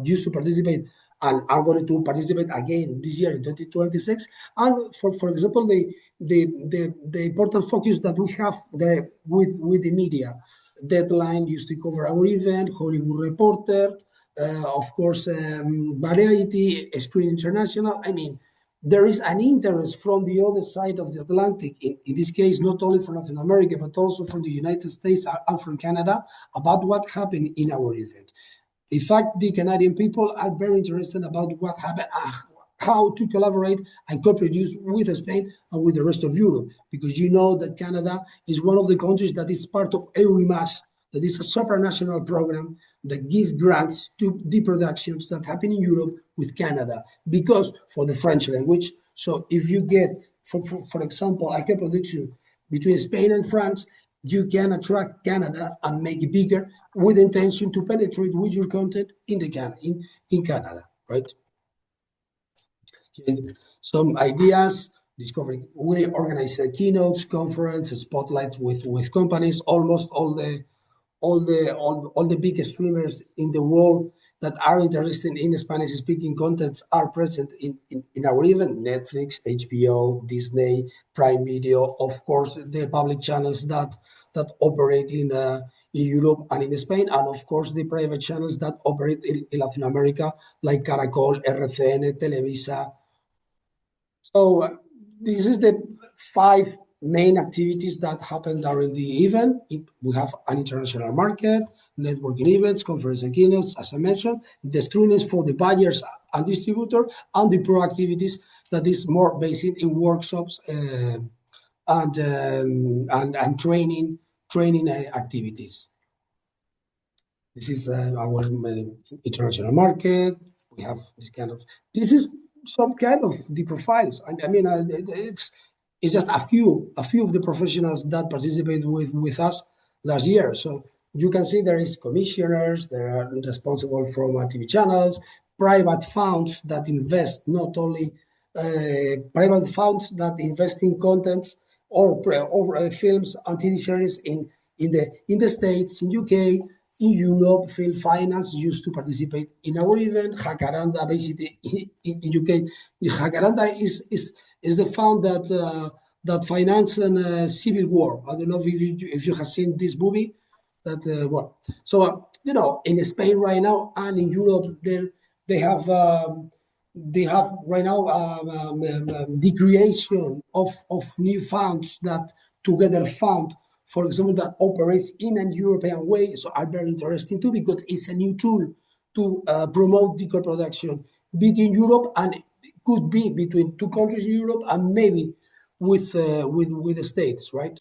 used to participate and are going to participate again this year in 2026. And for example, the important focus that we have there with the media. Deadline used to cover our event, Hollywood Reporter, of course, Variety, Screen International. I mean, there is an interest from the other side of the Atlantic, in this case, not only from Latin America, but also from the United States and from Canada, about what happened in our event. In fact, the Canadian people are very interested about what happened, how to collaborate and co-produce with Spain and with the rest of Europe, because you know that Canada is one of the countries that is part of EURIMAS, that is a supranational program that gives grants to the productions that happen in Europe with Canada, because for the French language. So if you get, for example, a co-production between Spain and France, you can attract Canada and make it bigger with intention to penetrate with your content in Canada, right? Some ideas, discovering. We organize keynotes, conference, spotlights with companies. Almost all the big streamers in the world that are interested in Spanish-speaking contents are present in our event. Netflix, HBO, Disney, Prime Video, of course, the public channels that operate in Europe and in Spain, and of course the private channels that operate in Latin America, like Caracol, RCN, Televisa. So this is the 5 main activities that happen during the event. We have an international market, networking events, conference and keynotes, as I mentioned, the screenings for the buyers and distributor, and the pro activities that is more based in workshops and training activities. This is our international market. We have this is some kind of the profiles. I mean, it's just a few of the professionals that participated with us last year. So you can see there is commissioners, they are responsible from TV channels, private funds that invest, not only private funds that invest in contents or films and TV series in the States, in UK, in Europe. Film Finance used to participate in our event. Jacaranda, basically in UK. Jacaranda is the fund that finance civil war. I don't know if you have seen this movie. So in Spain right now and in Europe, they have they have right now the creation of new funds that together found, for example, that operates in a European way. So are very interesting too, because it's a new tool to promote the co-production between Europe, and it could be between two countries in Europe and maybe with the States, right?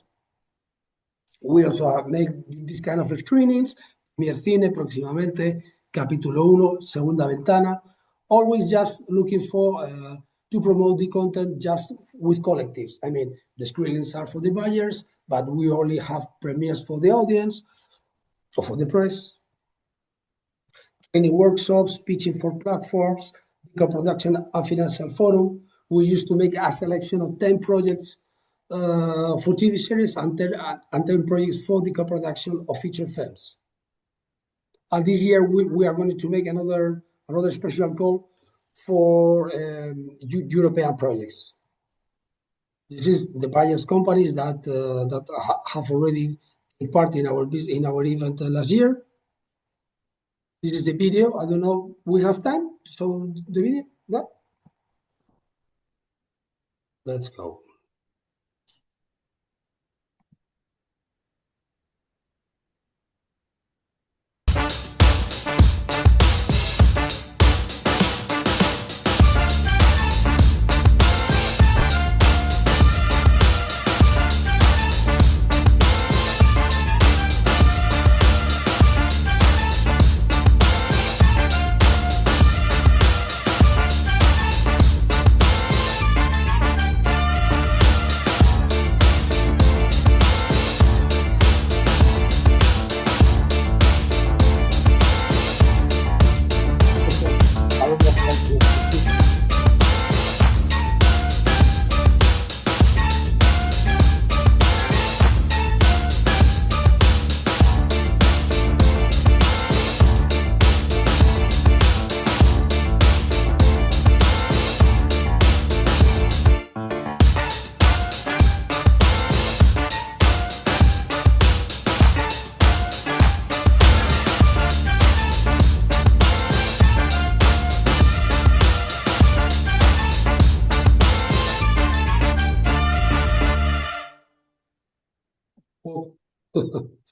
We also make this kind of screenings. Cine próximamente, capítulo 1, segunda ventana. Always just looking for to promote the content just with collectives. I mean, the screenings are for the buyers, but we only have premieres for the audience or for the press. Any workshops, pitching for platforms, co-production and financial forum. We used to make a selection of 10 projects for TV series and 10 projects for the co-production of feature films. And this year we are going to make another special call for European projects. This is the various companies that have already taken part in our event last year. This is the video. I don't know. We have time to show the video? No? Let's go.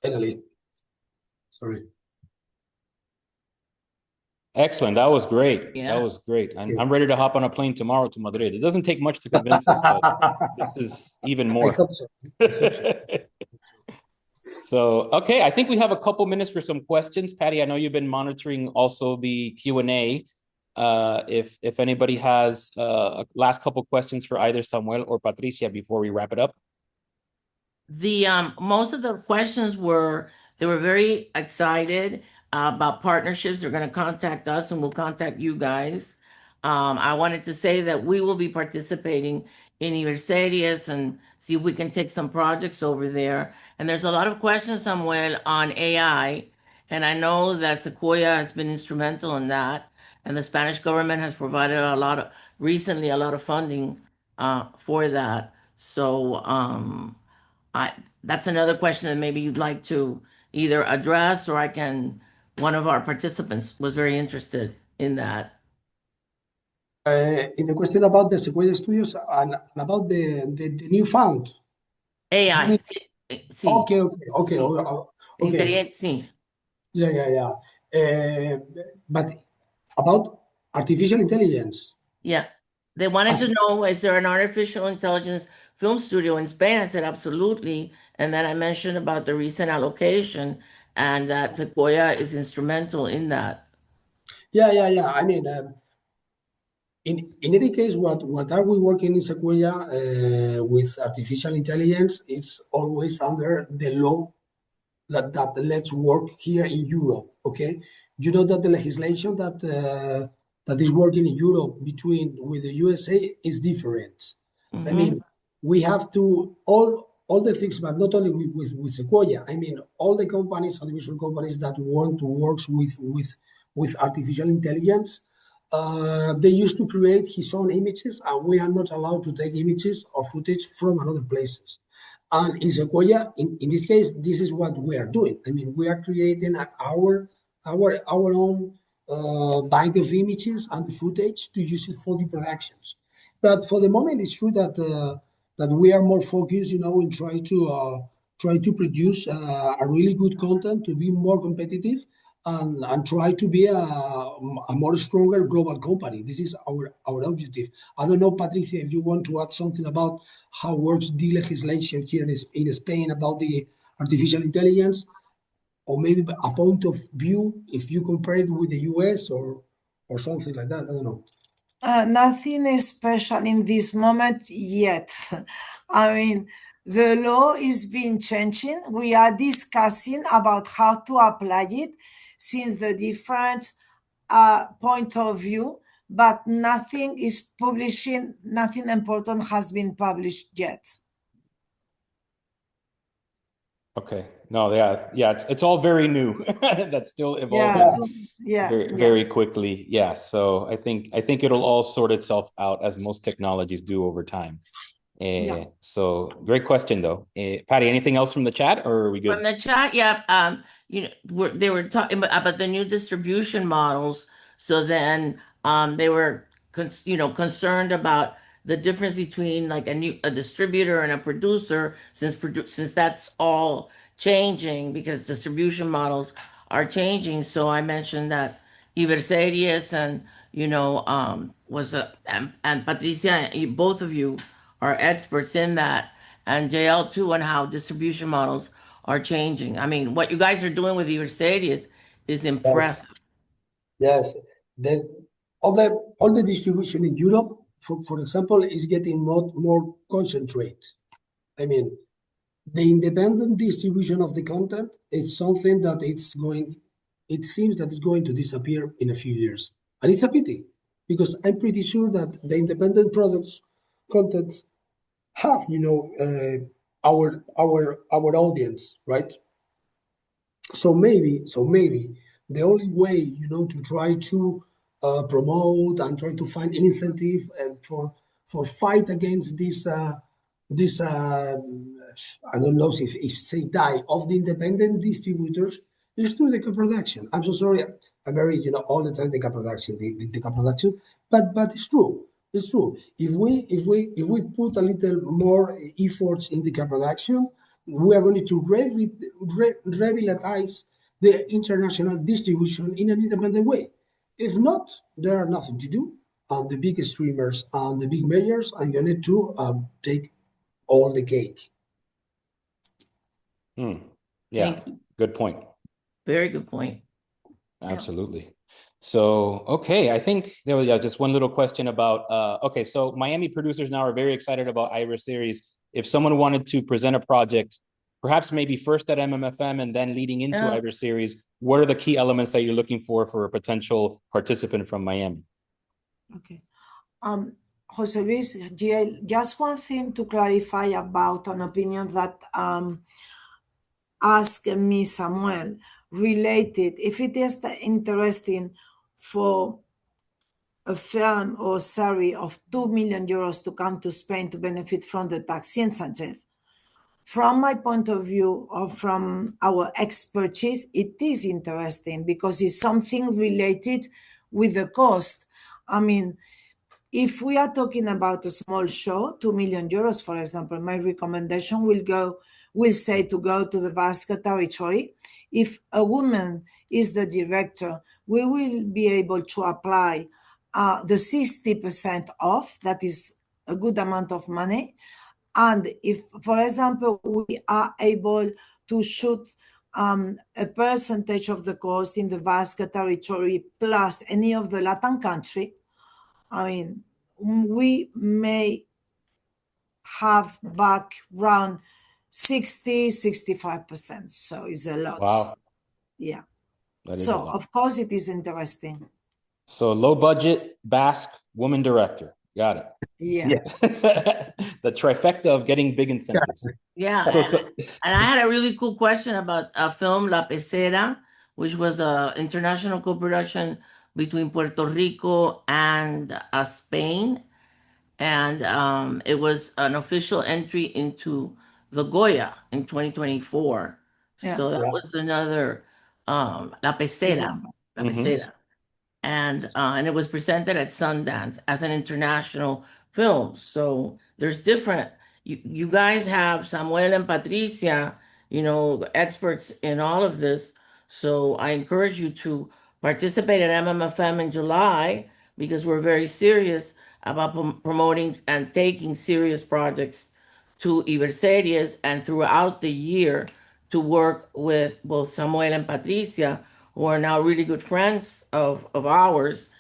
Finally. Sorry. Excellent. That was great. Yeah. That was great. I'm ready to hop on a plane tomorrow to Madrid. It doesn't take much to convince us, but this is even more. I hope so. So, okay, I think we have a couple minutes for some questions. Patty, I know you've been monitoring also the Q&A. If anybody has a last couple questions for either Samuel or Patricia before we wrap it up. The most of the questions were very excited about partnerships. They're going to contact us and we'll contact you guys. I wanted to say that we will be participating in Iberseries and see if we can take some projects over there. And there's a lot of questions, Samuel, on AI. And I know that Secuoya has been instrumental in that. And the Spanish government has provided recently a lot of funding for that. So that's another question that maybe you'd like to either address, or one of our participants was very interested in that. In the question about the Sequoia Studios and about the new fund. AI. Sí. Okay. Sí. Yeah. But about artificial intelligence. Yeah. They wanted to know, is there an artificial intelligence film studio in Spain? I said, absolutely. And then I mentioned about the recent allocation and that Sequoia is instrumental in that. Yeah. I mean, in any case, what are we working in Sequoia with artificial intelligence? It's always under the law that let's work here in Europe. Okay, you know that the legislation that is working in Europe with the USA is different. I mean, we have to all the things, but not only with Sequoia. I mean, all the companies, audiovisual companies that want to work with artificial intelligence, they used to create his own images, and we are not allowed to take images or footage from another places. And in Sequoia, in this case, this is what we are doing. I mean, we are creating our own bank of images and the footage to use it for the productions. But for the moment, it's true that that we are more focused, in try to produce a really good content to be more competitive and try to be a more stronger global company. This is our objective. I don't know, Patricia, if you want to add something about how works the legislation here in Spain about the artificial intelligence, or maybe a point of view if you compare it with the US or something like that. I don't know. Nothing special in this moment yet. I mean, the law is being changing. We are discussing about how to apply it since the different point of view, but nothing is publishing, nothing important has been published yet. Okay. No, yeah, it's all very new. That's still Yeah, evolving yeah, very quickly. Yeah. So I think it'll all sort itself out as most technologies do over time. yeah. So great question though. Patty, anything else from the chat, or are we From good? the chat, yeah, they were talking about the new distribution models. So then, they were, concerned about the difference between like a distributor and a producer, since that's all changing because distribution models are changing. So I mentioned that Iberseries and and Patricia, both of you are experts in that, and JL too, on how distribution models are changing. I mean, what you guys are doing with your series is impressive. Yes, the all the distribution in Europe, for example, is getting more concentrate. I mean, the independent distribution of the content is something that it seems that it's going to disappear in a few years. And it's a pity because I'm pretty sure that the independent products contents have, our audience, right? So maybe the only way, to try to promote and try to find incentive and for fight against this I don't know if say die of the independent distributors is through the co-production. I'm so sorry. I'm very, all the time the co-production, the co-production, but it's true. It's true. If we put a little more efforts in the co-production, we are going to revitalize the international distribution in an independent way. If not, there are nothing to do. And the big streamers and the big majors are going to take all the cake. Yeah, Thank you. good point. Very good point. Absolutely. So, okay, I think there was just one little question about, okay, so Miami producers now are very excited about Iberseries. If someone wanted to present a project, perhaps maybe first at MMFM and then leading into Iberseries, what are the key elements that you're looking for a potential participant from Miami? Okay. Jose Luis, just one thing to clarify about an opinion that asked me Samuel related. If it is interesting for a film or series of 2 million euros to come to Spain to benefit from the tax incentive, from my point of view or from our expertise, it is interesting because it's something related with the cost. I mean, if we are talking about a small show, 2 million euros, for example, my recommendation will say to go to the Basque territory. If a woman is the director, we will be able to apply the 60% off. That is a good amount of money. And if, for example, we are able to shoot a percentage of the cost in the Basque territory plus any of the Latin country, I mean, we may have back around 65%. So it's a lot. Wow. Yeah. That is a So, lot. of course, it is interesting. So low budget Basque woman director. Got it. Yeah. The trifecta of getting big incentives. Yeah. And I had a really cool question about a film La Pecera, which was an international co-production between Puerto Rico and Spain. And it was an official entry into the Goya in 2024. Yeah. So that was another La Pecera. La Mhm. Pecera. and it was presented at Sundance as an international film. So there's different. You guys have Samuel and Patricia, experts in all of this. So I encourage you to participate at MMFM in July because we're very serious about promoting and taking serious projects to Iberseries and throughout the year to work with both Samuel and Patricia, who are now really good friends of ours.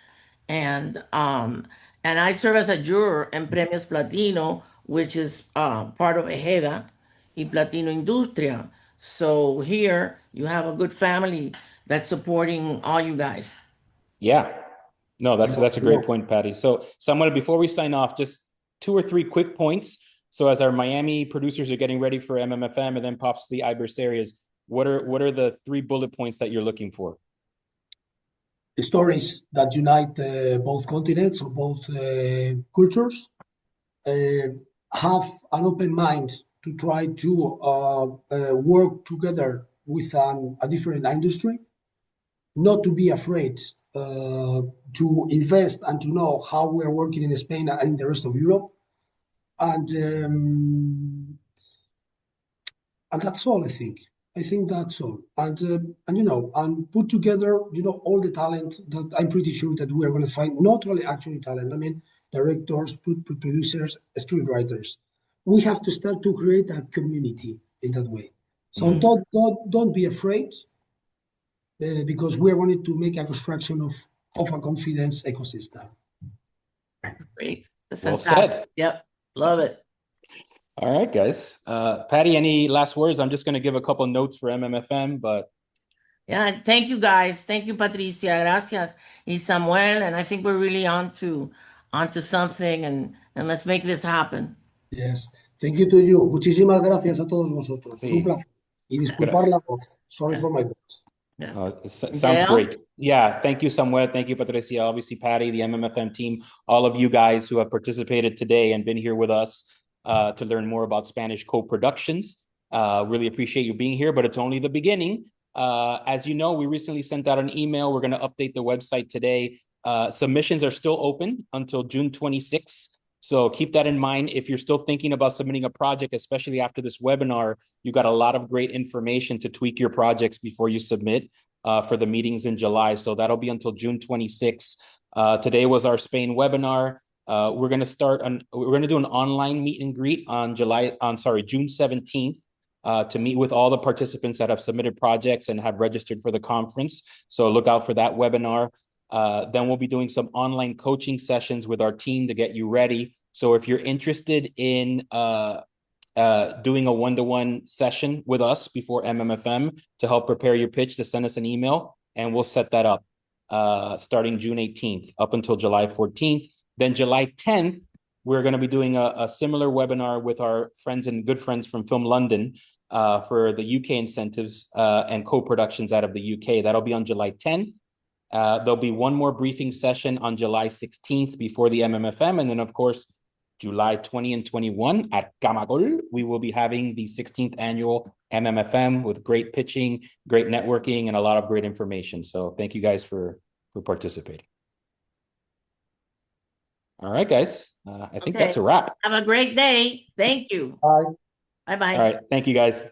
And I serve as a juror in Premios Platino, which is part of Ejeda y Platino Industria. So here you have a good family that's supporting all you guys. Yeah. No, that's a great Yeah. point, Patty. So Samuel, before we sign off, just 2 or 3 quick points. So as our Miami producers are getting ready for MMFM and then pops to the Iberseries, what are the 3 bullet points that you're looking for? Stories that unite both continents or both cultures. Have an open mind to try to work together with a different industry, not to be afraid to invest and to know how we are working in Spain and in the rest of Europe. And that's all, I think. I think that's all. And put together, all the talent that I'm pretty sure that we are going to find, not only actually talent, I mean, directors, producers, scriptwriters. We have to start to create a community in that way. So don't be afraid, because we are going to make a construction of a confidence ecosystem. Great. That's Well fantastic. said. Yep. Love it. All right, guys. Patty, any last words? I'm just going to give a couple notes for MMFM, but Yeah, thank you guys. Thank you, Patricia. Gracias. Y Samuel, and I think we're really onto something and let's make this happen. Yes. Thank you to you. Muchísimas gracias a todos vosotros. Es un sí. placer. Y disculpar la voz. Sorry for my voice. Yes. It sounds Gail? great. Yeah, thank you, Samuel. Thank you, Patricia. Obviously, Patty, the MMFM team, all of you guys who have participated today and been here with us to learn more about Spanish co-productions. Really appreciate you being here, but it's only the beginning. As you know, we recently sent out an email. We're going to update the website today. Submissions are still open until June 26th. So keep that in mind. If you're still thinking about submitting a project, especially after this webinar, you got a lot of great information to tweak your projects before you submit for the meetings in July. So that'll be until June 26th. Today was our Spain webinar. We're going to do an online meet and greet on June 17th. To meet with all the participants that have submitted projects and have registered for the conference. So look out for that webinar. Then we'll be doing some online coaching sessions with our team to get you ready. So if you're interested in doing a one-to-one session with us before MMFM to help prepare your pitch, to send us an email and we'll set that up starting June 18th up until July 14th. Then July 10th, we're going to be doing a similar webinar with our friends and good friends from Film London for the UK incentives and co-productions out of the UK. That'll be on July 10th. There'll be one more briefing session on July 16th before the MMFM. And then, of course, July 20 and 21 at Camagol, we will be having the 16th annual MMFM with great pitching, great networking, and a lot of great information. So thank you guys for participating. All right, guys. I think that's a wrap. Have a great day. Thank you. Bye. Bye-bye. All right. Thank you, guys.